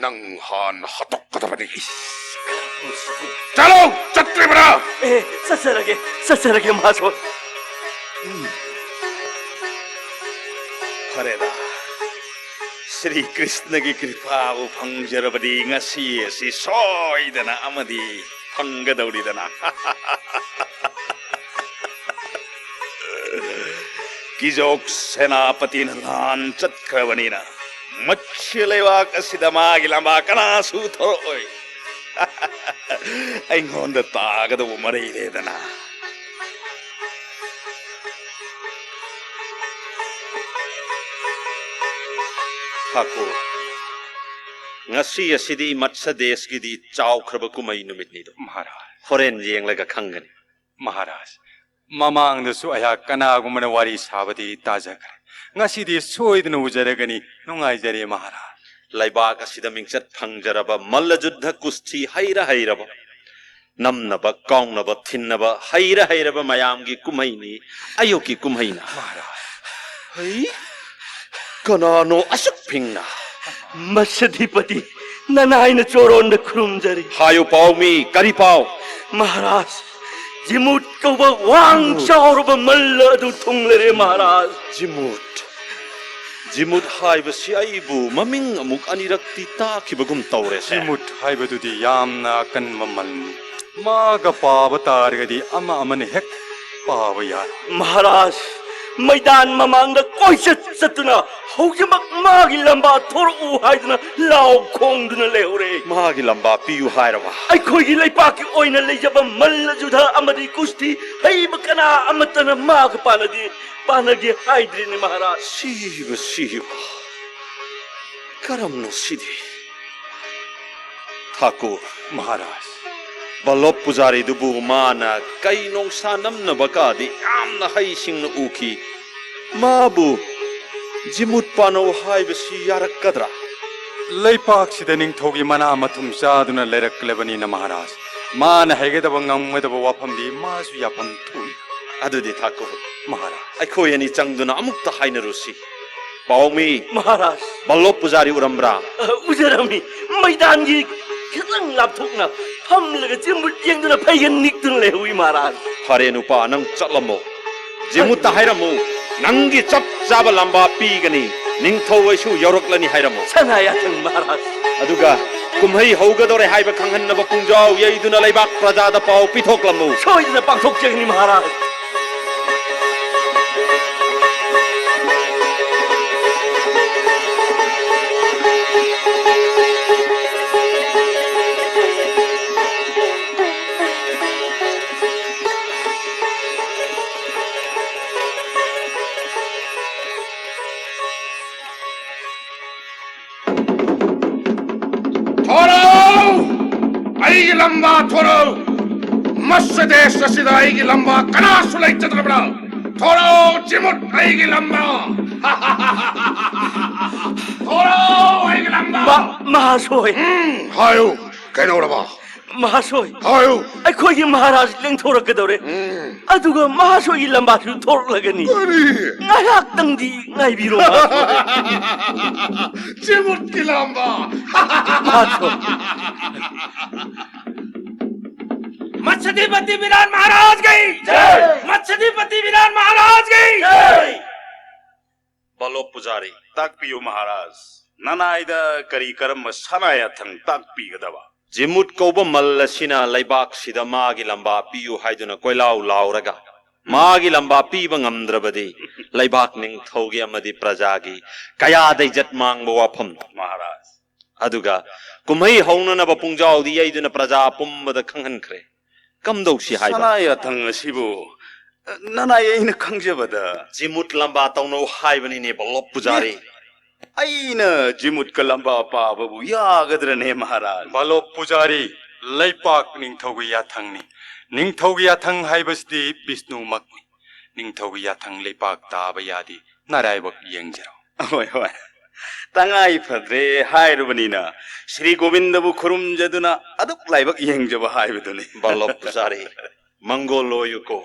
ꯅꯪ ꯍꯥꯟꯅ ꯍꯥꯠꯇꯣꯛꯀꯗꯕꯅꯤ ꯆꯠꯂꯨ ꯆꯠꯇ꯭ꯔꯤꯕ꯭ꯔꯥ ꯆꯠꯆꯔꯒꯦ ꯃꯍꯥꯁꯣꯏ ꯐꯔꯦꯗ ಶ್ರೀ ಕೃಷ್ಣಗೆ ಕೃಪಾವು ಫಂಗ್ಜರಬದಿ ngasi asi soidana amadi ಫಂಗದೌರಿದನ ಕಿಜೋಕ್ ಸೇನಾಪತಿನ ಲಾನ್ ಚತ್ಕ್ರವಣಿನ ಮಚ್ಚಲೆವಾಕ್ ಅಸಿದ ಮಾಗಿ ಲಂಬಾ ಕನಾಸು ಥೋಯ್ ಐಂಗೊಂದ ತಾಗದ ಮರೆಯಿದೇದನ Thakur ngasi asidi matsa desgidi chawkhraba kumai numitnido Maharaj horen yenglaga khangani Maharaj ममांगदसु अया कनागुमना वारी साबदी ताजखरे ngasidi soidना उजरगनी नुंगाइजरे महाराज laibak asida mingchat phangjaraba mallajudha kusti haira hairaba namnaba kaungnaba thinnaba haira hairaba mayamgi kumaini ayoki kumaina महाराज hai kanano asuk phingna मत्स्याधिपति ननायन चोरोन खुरुमजरी hayo paumi kari pau महाराज जिमुट कौब वांग चाउरब मल्ल अदु थुंगलरे महाराज jimut haibasi aibu maming amuk anirakti takibagum tawre se जिमुट हाइबदुदी यामना कन ममल मागा पाव तारगदी अमा अमन हेक पाव यार महाराज मैदान ममांग कोइचत चतुना हौजमक मागी लंबा थोरउ हाइदना लाव खोंगदुना लेहरे magi lamba piu hairaba ꯑꯩꯈꯣꯏꯒꯤ ꯂꯩꯄꯥꯛꯀꯤ ꯑꯣꯏꯅ ꯂꯩꯖꯕ ꯃꯜꯂ ꯖꯨꯙ ꯑꯃꯗꯤ ꯀꯨꯁꯇꯤ ꯍꯩꯕ ꯀꯅꯥ ꯑꯃꯠꯇꯅ ꯃꯥꯒ ꯄꯥꯟꯅꯒꯦ ꯍꯥꯏꯗ꯭ꯔꯤꯅꯤ Maharaj siba karamno sidi thakur महाराज balop pujari dubu mana kainong sanam na bakadi yamna haisingna uki mabu jimut pano haibasi yarakadra leipak sida ningthogi mana mathum chaduna lerakklebani na महाराज मान haigedaba ngamgedaba wafamdi masu yapam thui adudi thakur महाराज akhoi ani changduna amukta hainarusi paumi महाराज balop pujari urambra उजरमी मैदानगी खितंग लापथोकना फमलगा जिमुट येंगदुना फैगन निकदुना लेहुई महाराज fare nupa nang chalamo jimut ta hairamu ꯅꯪꯒꯤ ꯆꯞ ꯆꯥꯕ ꯂꯝꯕꯥ ꯄꯤꯒꯅꯤ ꯅꯤꯡꯊꯧ ꯌꯧꯔꯛꯂꯅꯤ ꯍꯥꯏꯔꯝꯃꯨ ꯁꯅꯥꯌꯥꯊꯪ ꯃꯍꯥꯔꯥꯖ ꯑꯗꯨꯒ ꯀꯨꯝꯍꯩ ꯍꯧꯒꯗꯧꯔꯦ ꯍꯥꯏꯕ ꯈꯪꯍꯟꯅꯕ ꯄꯨꯡꯖꯥꯎ ꯌꯩꯗꯨꯅ ꯂꯩꯕꯥꯛ ꯄ꯭ꯔꯖꯥꯗ ꯄꯥꯎ ꯄꯤꯊꯣꯛꯂꯝꯃꯨ 소이드나 방송쟁이 마하라즈 돌아오! 아이기 람바 돌아오! 머스데스 시다 아이기 람바 까나술라 있자더라 돌아오 지못 아이기 람바 돌아오 아이기 람바 마하소이 하유 개노라봐 마하소이 하유 아이코기 마하라즈 랭토르거더래 아두가 마하소이 람바주 토르라가니 아니 나락당디 나이비로 지못 기람바 마하소 मत्स्यधिपति विराट महाराज गई मत्स्यधिपति विराट महाराज गई ꯕꯂꯣꯞ ꯄꯨꯖꯥꯔꯤ ताकपियो महाराज ननाइदा करी करम सनायाथंग ताकपीगदबा ꯖꯤꯃꯨꯠ ꯀꯧꯕ ꯃꯜ ꯑꯁꯤꯅ ꯂꯩꯕꯥꯛꯁꯤꯗ ꯃꯥꯒꯤ ꯂꯝꯕꯥ ꯄꯤꯌꯨ ꯍꯥꯏꯗꯨꯅ ꯀꯣꯏꯂꯥꯎ ꯂꯥꯎꯔꯒ ꯃꯥꯒꯤ ꯂꯝꯕꯥ ꯄꯤꯕ ꯉꯝꯗ꯭ꯔꯕꯗꯤ ꯂꯩꯕꯥꯛ ꯅꯤꯡꯊꯧꯒꯤ ꯑꯃꯗꯤ ꯄ꯭ꯔꯖꯥꯒꯤ ꯀꯌꯥꯗ ꯏꯖꯠ ꯃꯥꯡꯕ ꯋꯥꯐꯝ महाराज ꯑꯗꯨꯒ ꯀꯨꯝꯍꯩ ꯍꯧꯅꯅꯕ ꯄꯨꯡꯖꯥꯎꯗꯤ ꯌꯩꯗꯨꯅ ꯄ꯭ꯔꯖꯥ ꯄꯨꯝꯕꯗ ꯈꯪꯍꯟꯈ꯭ꯔꯦ ꯀꯝꯗꯧꯁꯤ ꯍꯥꯏꯕ सनायाथंग असिबु ननायैन खंजबदा ꯖꯤꯃꯨꯠ ꯂꯝꯕꯥ ꯇꯧꯅꯧ ꯍꯥꯏꯕꯅꯤꯅꯦ ꯕꯂꯣꯞ ꯄꯨꯖꯥꯔꯤ अइना जिमुत का लंबा पाबबु यागद्रने महाराज ꯕꯂꯣꯞ ꯄꯨꯖꯥꯔꯤ ꯂꯩꯄꯥꯛ ꯅꯤꯡꯊꯧꯒꯤ ꯌꯥꯊꯪꯅꯤ ꯅꯤꯡꯊꯧꯒꯤ ꯌꯥꯊꯪ ꯍꯥꯏꯕꯁꯤꯗꯤ ꯕꯤꯁꯅꯨꯃꯛꯅꯤ ꯅꯤꯡꯊꯧꯒꯤ ꯌꯥꯊꯪ ꯂꯩꯄꯥꯛ ꯇꯥꯕ ꯌꯥꯗꯦ ꯅꯥꯔꯥꯏꯕꯛ ꯌꯦꯡꯖꯔꯣ होय होय तंगाई फद्रे हायरुबनीना श्री गोविंदबु खुरुमजदुना अदुक लाइबक येंगजब हायबदुनी ꯕꯂꯣꯞ ꯄꯨꯖꯥꯔꯤ ꯃꯪꯒꯣꯜ ꯂꯣꯏꯌꯨꯀꯣ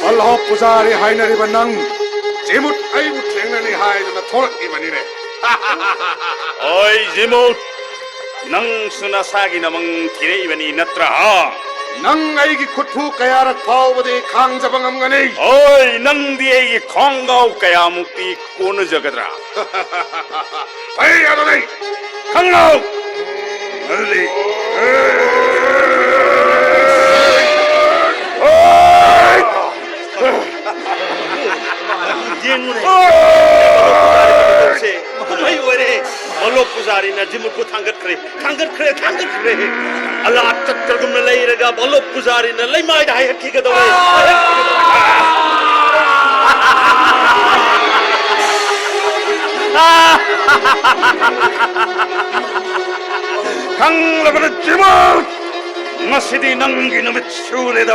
발호 부자리 하이나리바 낭 제못 아이고 탱나니 하이드나 토락이바니네 ओय जिमुत नंग सुना सागी नमंग थिरे इबनी नत्रा 낭 아이기 쿠투 까야락 파오버디 강자방암가네 ओय नंग दिएगी खोंगाव कया मुक्ति कोन जगदरा 아이 아도네 강나오 알리 ꯀꯨꯝꯍꯩ ꯑꯣꯏꯔꯦ ꯕꯂꯣꯞ ꯄꯨꯖꯥꯔꯤꯅ ꯖꯤꯃꯨꯠꯄꯨ ꯊꯥꯡꯒꯠꯈ꯭ꯔꯦ ꯑꯂꯥ ꯆꯠꯇ꯭ꯔꯒꯨꯝꯅ ꯂꯩꯔꯒ ꯕꯂꯣꯞ ꯄꯨꯖꯥꯔꯤꯅ ꯂꯩꯃꯥꯏꯗ ꯍꯥꯏꯍꯠꯈꯤꯒꯗꯧꯔꯦ 강라버는 지문 마시디 낭기 놈의 추레도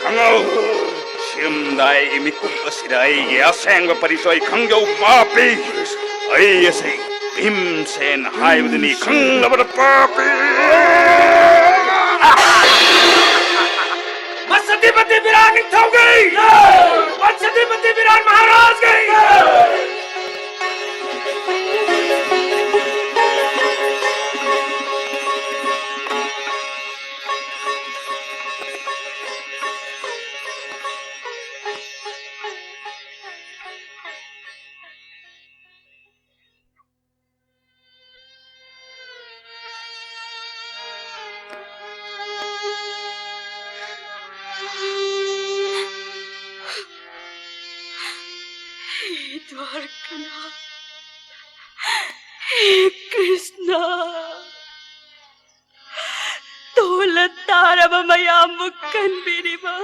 강아우 지금 나에게 믿고 것이라 이게 아생과 परि소이 강겨우 빠삐 어이에서이 빔센 하이브드니 강라버는 빠삐 मत्स्यधिपति विराट निंगथौ गई मत्स्यधिपति विराट महाराज गई द्वारकनाथ हे कृष्णा तोलतारब मया मुक्कन बिरिबा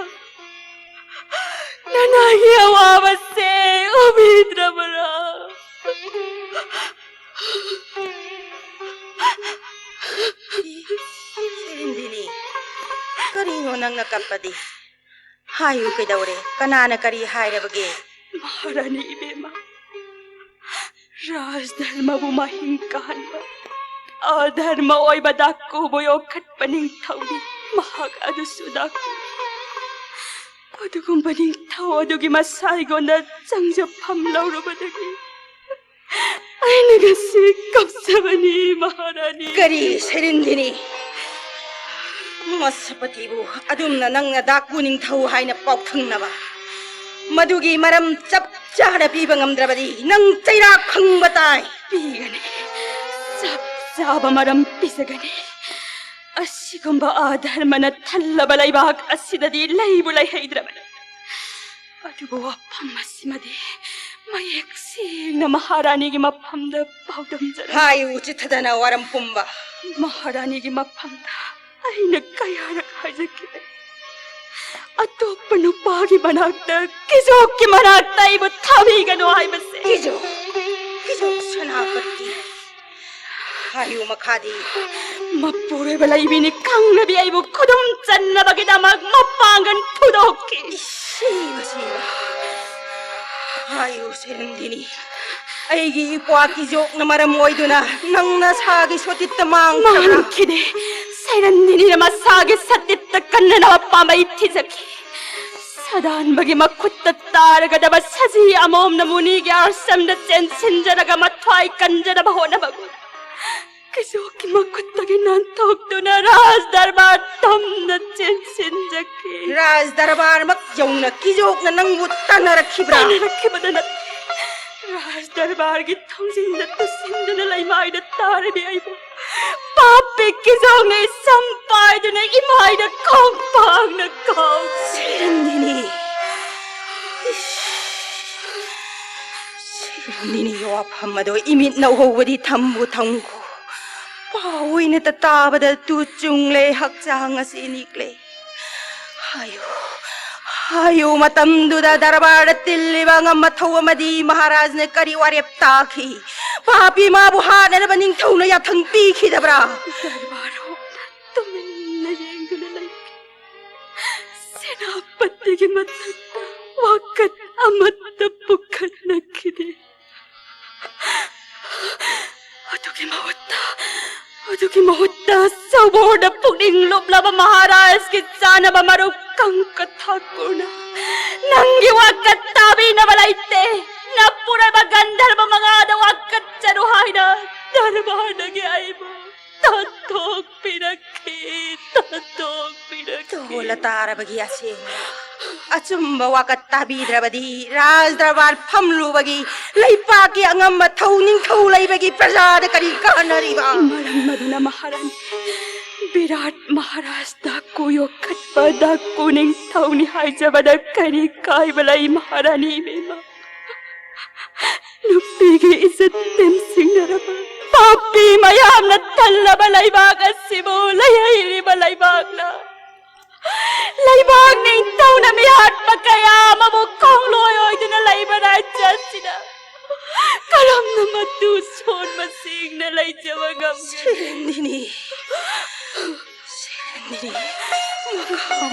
ननागी अवावसे उबीद्रबरा सिरिंदिनी करीनो नंग कप्पदी हायु कदौरे कनाना करी हायरबगे महारानी इबेमा राजधर्मबु महिंकानबा अधर्म ओइबदा कुबोयो खटपनिंग थौदी महाग अदुसुदा 어두군바 닝타오 어두기 마사이고나 장접함 라우로바다기 아이네가시 깜사바니 마하라니 Kari serindini. Masapatibu adumna nangna dakuning thau haina pauk thangnaba. Madugi maram chap chara piba ngamdrabadi nang chaira khangba tai. 삐가네 쌉싸바마람 삐사가네 아시건바 아달마나 탈라발라이박 아시다디 라이블라이 헤이드라마나 아두고와 팜마시마디 마옙시나 마하라니기 마팜다 바우덤자라 Hayu chithadana waram pumba. 마하라니기 마팜다 아이나 까야라 하자키네 아또빠 누빠기 마낙다 기족기 마낙다 이보 타비가 노하이바세 Kijo. Kijo sanapati. Hayu makadi. 마포레발라 이비니 강나비 아이보 코돔 짠나바기다 막 마빵간 푸도키 Siva siva. Hayu serindini. Aigi ipwa kijok na maram oiduna nangna sagi sotitta mang 많기네 세란니니나 마사게 삿띠따 깐나나와 빠마이 티자키 사단박이 마쿠따 따라가다바 사지 아모엄나 무니기 알쌈다 짠 신자라가 마투아이 깐자라바 호나바고 그저기 마쿠따기 난 톡도나 라스다르바 덤나 짠 신자키 Raj darbar mak jauna kijok na nang butana rakhibra. 나라키바다나 राज दरबार की थोंसिंदा तो सिंदुना लाई माइदा तारे भी आइबो पापे की जोंगे संपादना इमाइदा कोंपाग न कों Serendini. Serendini yo aphamado imit na howadi thambu thangko. Pawi na tatabada tu chungle hakjang asinikle. Hayo. Hayo matamduda darbar tillibang mathaw amadi maharaj ne kari warep takhi. Papi mabuhana na baning thaw na yathang pikhi dabra. दरबार हो तुम्हें नयेंगुना लाई सेनापति की मतलब वक्त अमत पुखन नखिदे अदुकी महोत्ता सबोर्ड pudding लोबलाबा महाराज की चानबा मारो कंक ठाकुरना नंगी वक्त ताबी न बलाइते न पूरे गंधर्व मंगाद वक्त चरुहाइना दरबार नगे आइबो ततोक पिरखे Tola tara bagi asin. Achumba wakat tabi drabadi raj darbar phamlu bagi laipaki angam mathaw ning thaw lai bagi prajada kari kanari ba. मरम मदना महारानी विराट महाराज दाको यो खटपा दाको निंग थाउनी हाय जबदा करी काय बलाई महारानी मेमा नुप्पी की इज्जत तेम सिंह नरबा पापी मयाम न तल्ला बलाई बाग सिबो लयरी बलाई बागला लाई बाग निंग थाउ न मिहाट पकया मबो कोंग लोय ओय दिन लाई बना चसिना कलम न मतु सोन मसिंग न लाई जवगम Serendini.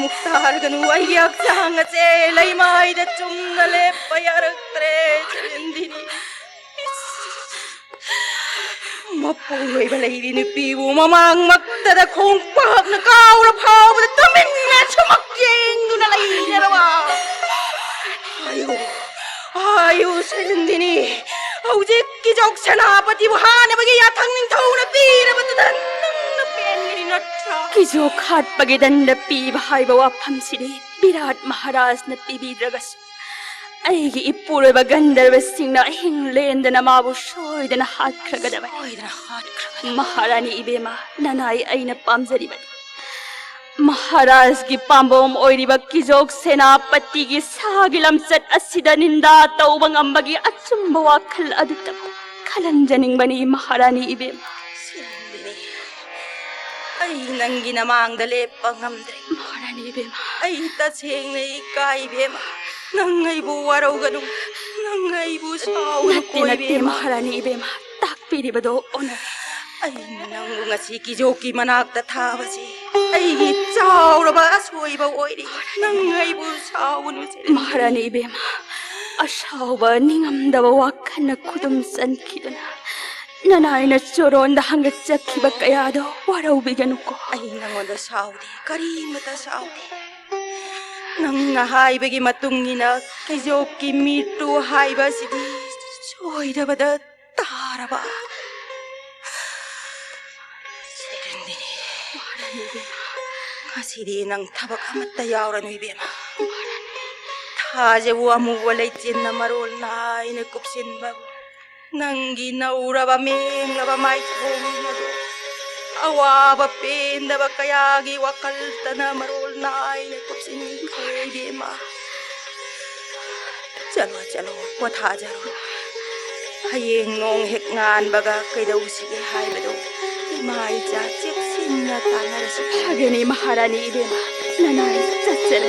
Mukhtar ganu ayyak jang che lai mai da chungale payarak tre serendini. Mapuloi balai ni pibu mamang makta da khong pak na kaw la phau da tamin na chumak yeng nu na lai na rawa. Ayo serendini. Hujik ki jok senapati buhana bagi yathang ning thau na pira batadan na pen ni na tra. किजो खाट बगेदन न P भाई बवा फमसिरे विराट महाराज न PB द्रगस आइगी इपुरे बगंदर वसिंगना हिंगलेंदना माबु शोयदना हात खगदबा Oidra hat kra. महारानी इबेमा ननाई आइना पामजरिबनी महाराज की पाम्बोम ओइरिबा किजोक सेनापति की सागी लमचत असिदा निंदा तौबा ngambagi अचुम्बा वाखल अदुतब खलंजनिंगबनी महारानी इबेमा Ay nanggi namang dale pangamdre. महारानी इबेमा Ay taseng na ikay bema. Nangay bu waraw ganun. Nangay bu saw na नत्ते koy नत्ते bema. महारानी इबेमा ताकपिरिबदो owner Ay nangu nga si kijoki manak tatawasi. Ay gitsaw na ba aswoy ba oiri. Nangay bu saw no sila. महारानी इबेमा अशावबा निंगमदबा वाखन खुदुम सनखिदना ननाइना चोरोंदा हंगचखिबा कयादो वरौबिगनुको Ay nangonda sawdi. Karimata sawdi. ꯅꯪꯅ ꯍꯥꯏꯕꯒꯤ ꯃꯇꯨꯡꯏꯟꯅ ꯀꯩꯖꯣꯛꯀꯤ ꯃꯤꯇ꯭ꯔꯨ ꯍꯥꯏꯕꯁꯤꯗꯤ ꯁꯣꯏꯗꯕꯗ ꯇꯥꯔꯕ 세련되니 ngasi디 nang tabak amat yawranu ibema 타제우 아무와 레이찐나 마롤 나이네 굽신바 nangi nauraba menglaba maitongado awa ba penda ba kayagi wakalta na marol na ay nekopsin kay ma chalo watha jaro hayeng nong hek ngan baga kay daw sige hay bado mai ja cheksin na tanara si 파견이 마하라니 이베마 나나이 짜짜라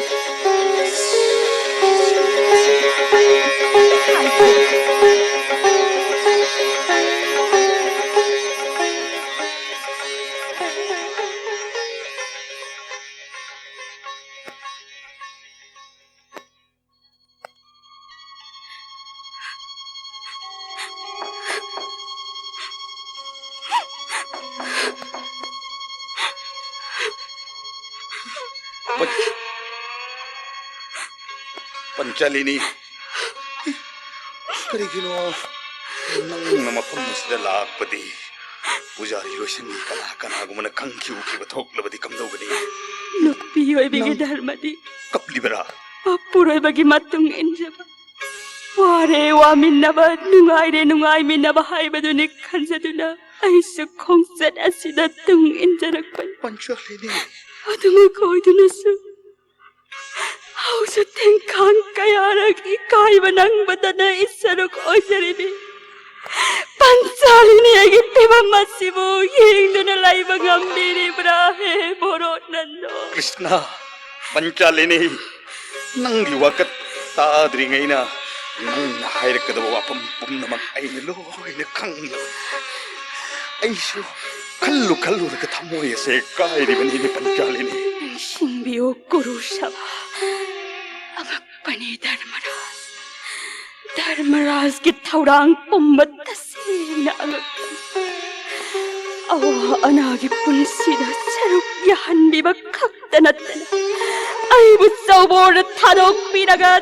Panchalini, karigino nang mafam masida lakpati pujari loising kana gumana kangki uki bathok labadi kamdogani 누피 오이비게 닮아디 kaplibara 앞으로 이바기 마tung 인자바 와레 와민나바 능아이 민나바 하이바두니 칸사두나 아이스 콩삿 아시다 tung 인자락반 Panchalini 아둥을 거이두나수 하우스 탱칸 까야라기 가이바낭바다나 이사록 어자리비 반살이니에게 빼만 마시고 예행도나 라이바 감비리브라 해보로난노 Krishna Panchalini nang liwakat tadringaina nang hairkadaba wapam pumnamak ay niloy na kangla ayso kallu ka tamoy se kairi banini Panchalini 신비오 꾸루샤바 아가빠니 다르마라스 기타우랑 뽐맛다시나 아와 아나기 분시다 차룩 야한 비바 각다났다나 아이부 써보르 타독 비라가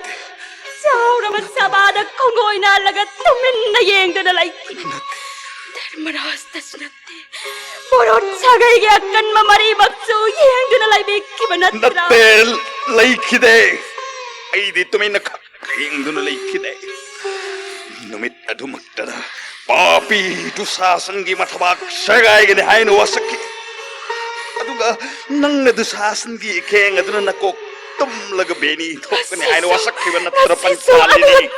자우라마 사바다 콩고이 날라가 똥맨나 예행도나 라이키 다르마라스 다시나때 보로 차가이게 약간 마마리 박수 예행도나 라이비 기바나트라 Natel laikide ay dito may nakakingdun na laikide numit adumaktada papi dusasan gi matabak sagay gani haino wasaki aduga nang nadusasan gi keng aduna nakok tumlaga beni thokani haino wasaki ban natra Panchalini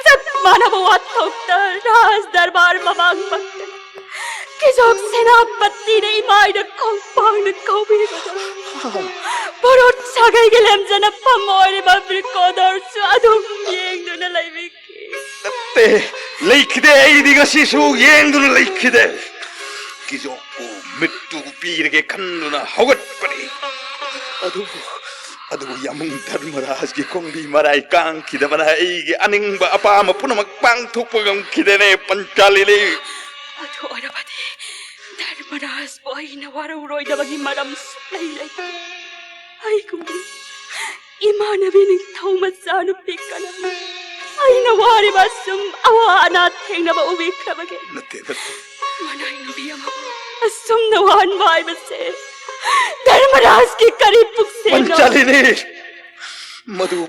मानव थोकता राज दरबार ममांग भक्त किजोक सेनापति ने इमाइड कोंपांग कोबी बरो छगै गेलम जन पमोरी बाबरी कोदर सु अदुम Young दुन लाइबिकी Natte laikide ay di gasisu yengdun na laikide kijoku mittu pirge kannuna hogat pani adu yamung dharmaraj gi kongbi marai kang kidamana ai gi aning ba apa ma punamak pang thupagam kidene Panchalini अधो अरबदे धर्मराज बोइन वारो रोइदबगी मरम सुलैलै आई कुम्बी इमानबिन थौमा जानु पिकना आइना वारि बसुम Awana थेंगनबा उबिखबगे natte मनाइ नुबियमा assume नवान वाइ बसे धर्मराज की करीब पुक्से Panchalini madu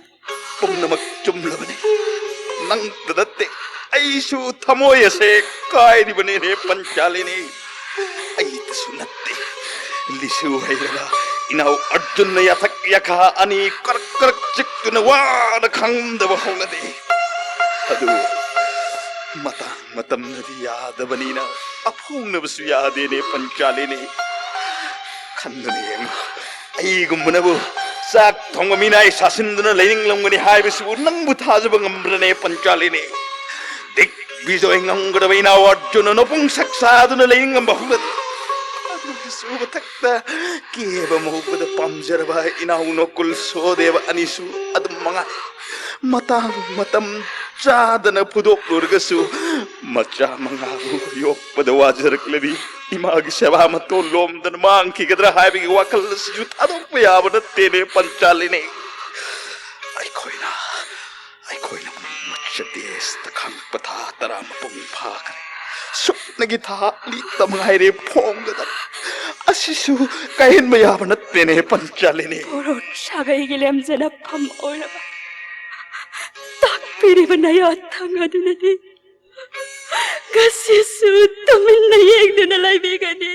pumnamak chumlabani nang dadatte aisu thamoy se kairi bani re Panchalini ai tsunatte lisu haira inau arjun yathak yakha ani karak chiktuna wa na khangdaba hongade adu matam nadi yadabani na aphongna basu yade ne Panchalini khandune ai gumnabu sak thongminai sasinduna leininglongani haibisibu nangbu thajaba ngambrane Panchalini dik bijoy ngangraba ina arjuna nopung saksaduna leingamba hugad adu suba takta keba mohubada pamjaraba ina unokul sodeva anisu adu manga matam chadana pudok lurgasu macha manga yokpada wajarkladi imagi seva matol lomdan mangki gadra haibi wakal sujut adok yabana tene Panchalini Jagadesh तखन पथा तरा मपुंग फाखरे सुपनगी था लीत मंगाइरे फोंगदा असिसु Kine मयाब नत्तेने पंचालिने Purot sagay gilam sana pamola ba. Takpiri ba na yata nga doon na di. Kasi suutamin na yung doon na laibigan di.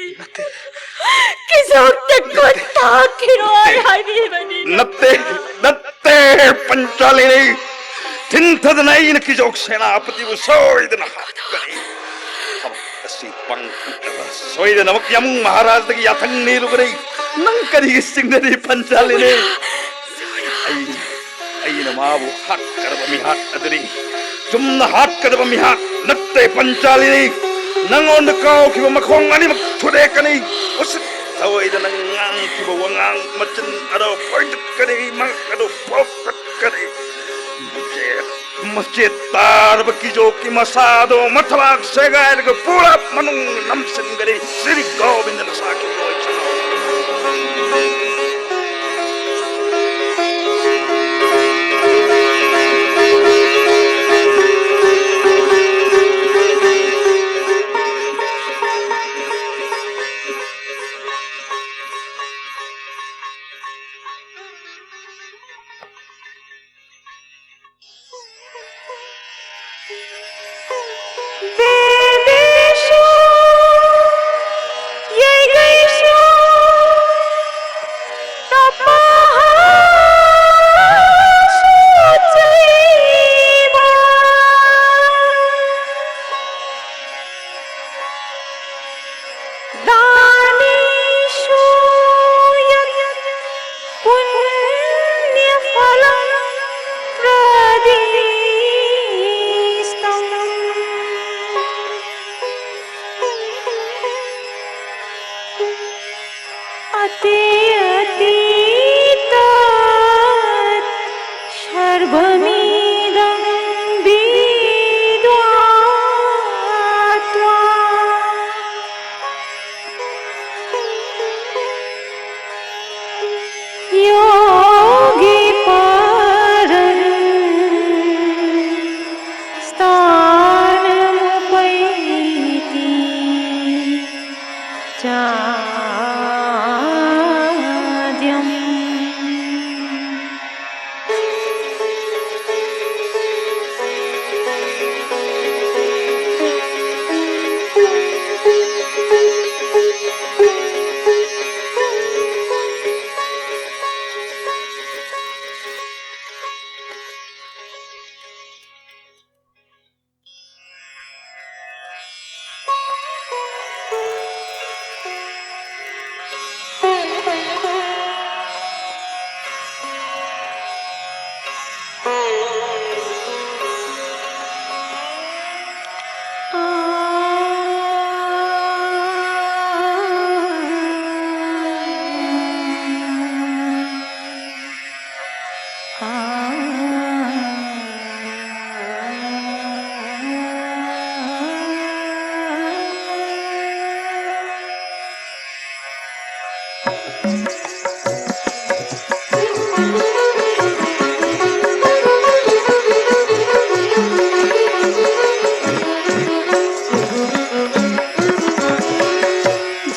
Kisautak ko takiro ay habiban di. नत्ते पंचालिनी थिंथद नहीं न किजोक सेनापति वो सोइद न हाथ करे हम असी पंग सोइद नमक यमुंग महाराज तक याथंग नीलु करे नंग करी सिंगरी पंचालिनी आई न मावो हाथ कर बमी हाथ अदरी तुम न हाथ कर बमी हाथ नत्ते पंचालिनी नंगों न काओ कि वो मखोंग अनी मक थुरे कनी उस Tawai na ngang kibawangang macam ada point kari mak ada pop kari masjid tar bekijo ki masado matlak segar ke pura manung namsen kari Sri Govinda sakit doi chano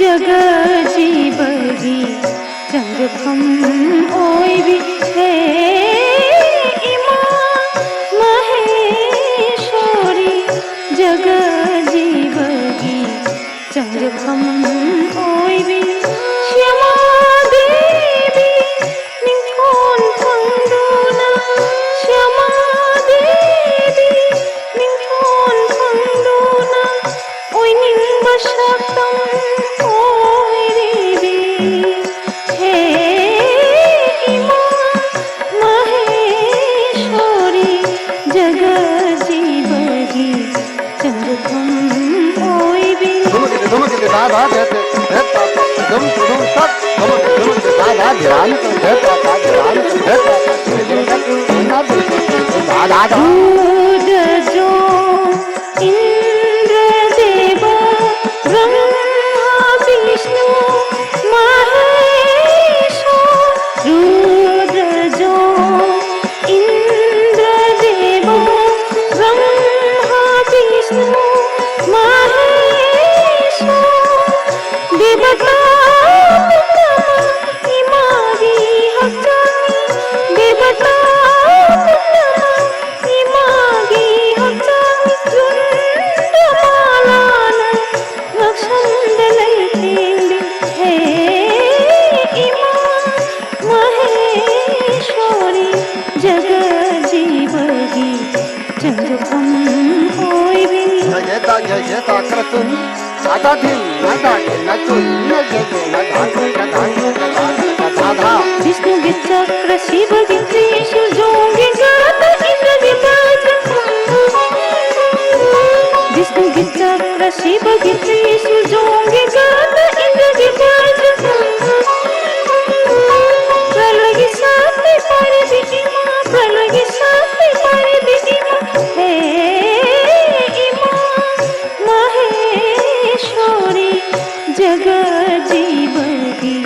Rudra Vishnu के चक्र शिव के त्रिशूल जोंगे गाता इंद्र के बाज विष्णु के चक्र शिव के त्रिशूल जोंगे गाता इंद्र के बाज प्रलय के साथ में पारे दी माँ प्रलय के साथ में पारे दी माँ हे इमां महेश्वरी जगत जीवती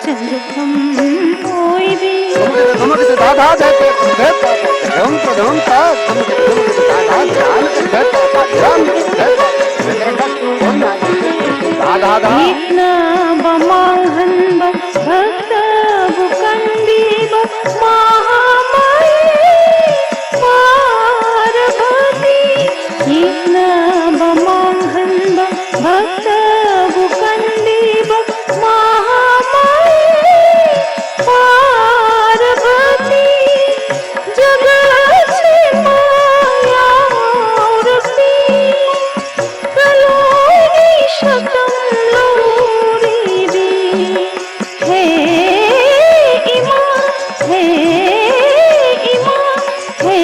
चंद्रखम होई भी इतना बमाहन भक्त बुकंदी महामाई पार्वती इतना बमाहन भक्त बुकंदी महामाई पार्वती जगत से माया रखी कलोनी शकम लोरी दी हे इमां हे इमां हे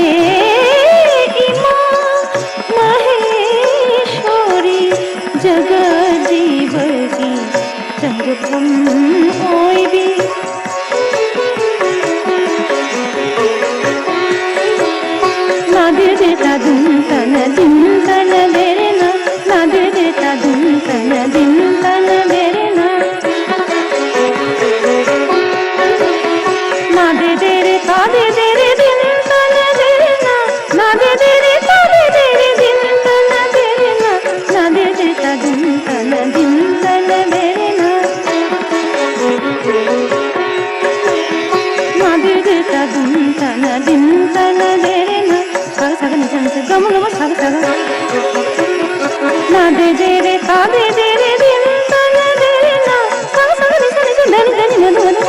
इमां महेश्वरी जगत जीवती चंद्रखम होई भी नादे देता धुन तन दिन तन बेरे ना नादे देता धुन तन दिन तन बेरे ना नादे दे रे तादे दे रे दिन तन बेरे ना नादे दे रे तादे दे रे दिन तन बेरे ना नादे देता धुन तन दिन तन बेरे ना नादे देता धुन तन दिन तन बेरे ना साग साग निजन से गम गम साग साग नादे दे रे तादे दे रे दिन तन दे रे ना साग साग निजन से धनी धनी मधु मधु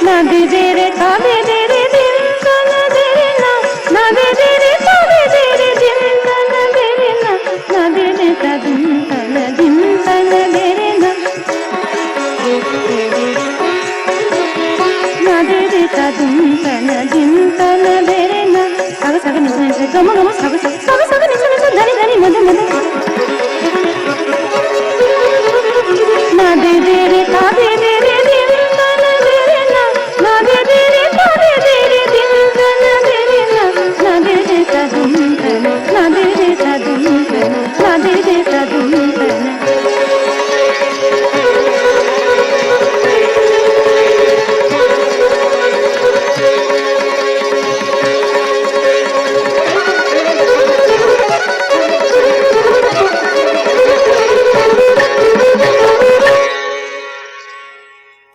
नादे दे रे तादे दे रे दिन तन दे रे ना नादे दे रे तादे दे रे दिन तन दे रे ना नादे देता दिन तन दे रे ना नादे देता दिन तन दे रे ना साग साग निजन से गम गम साग साग साग साग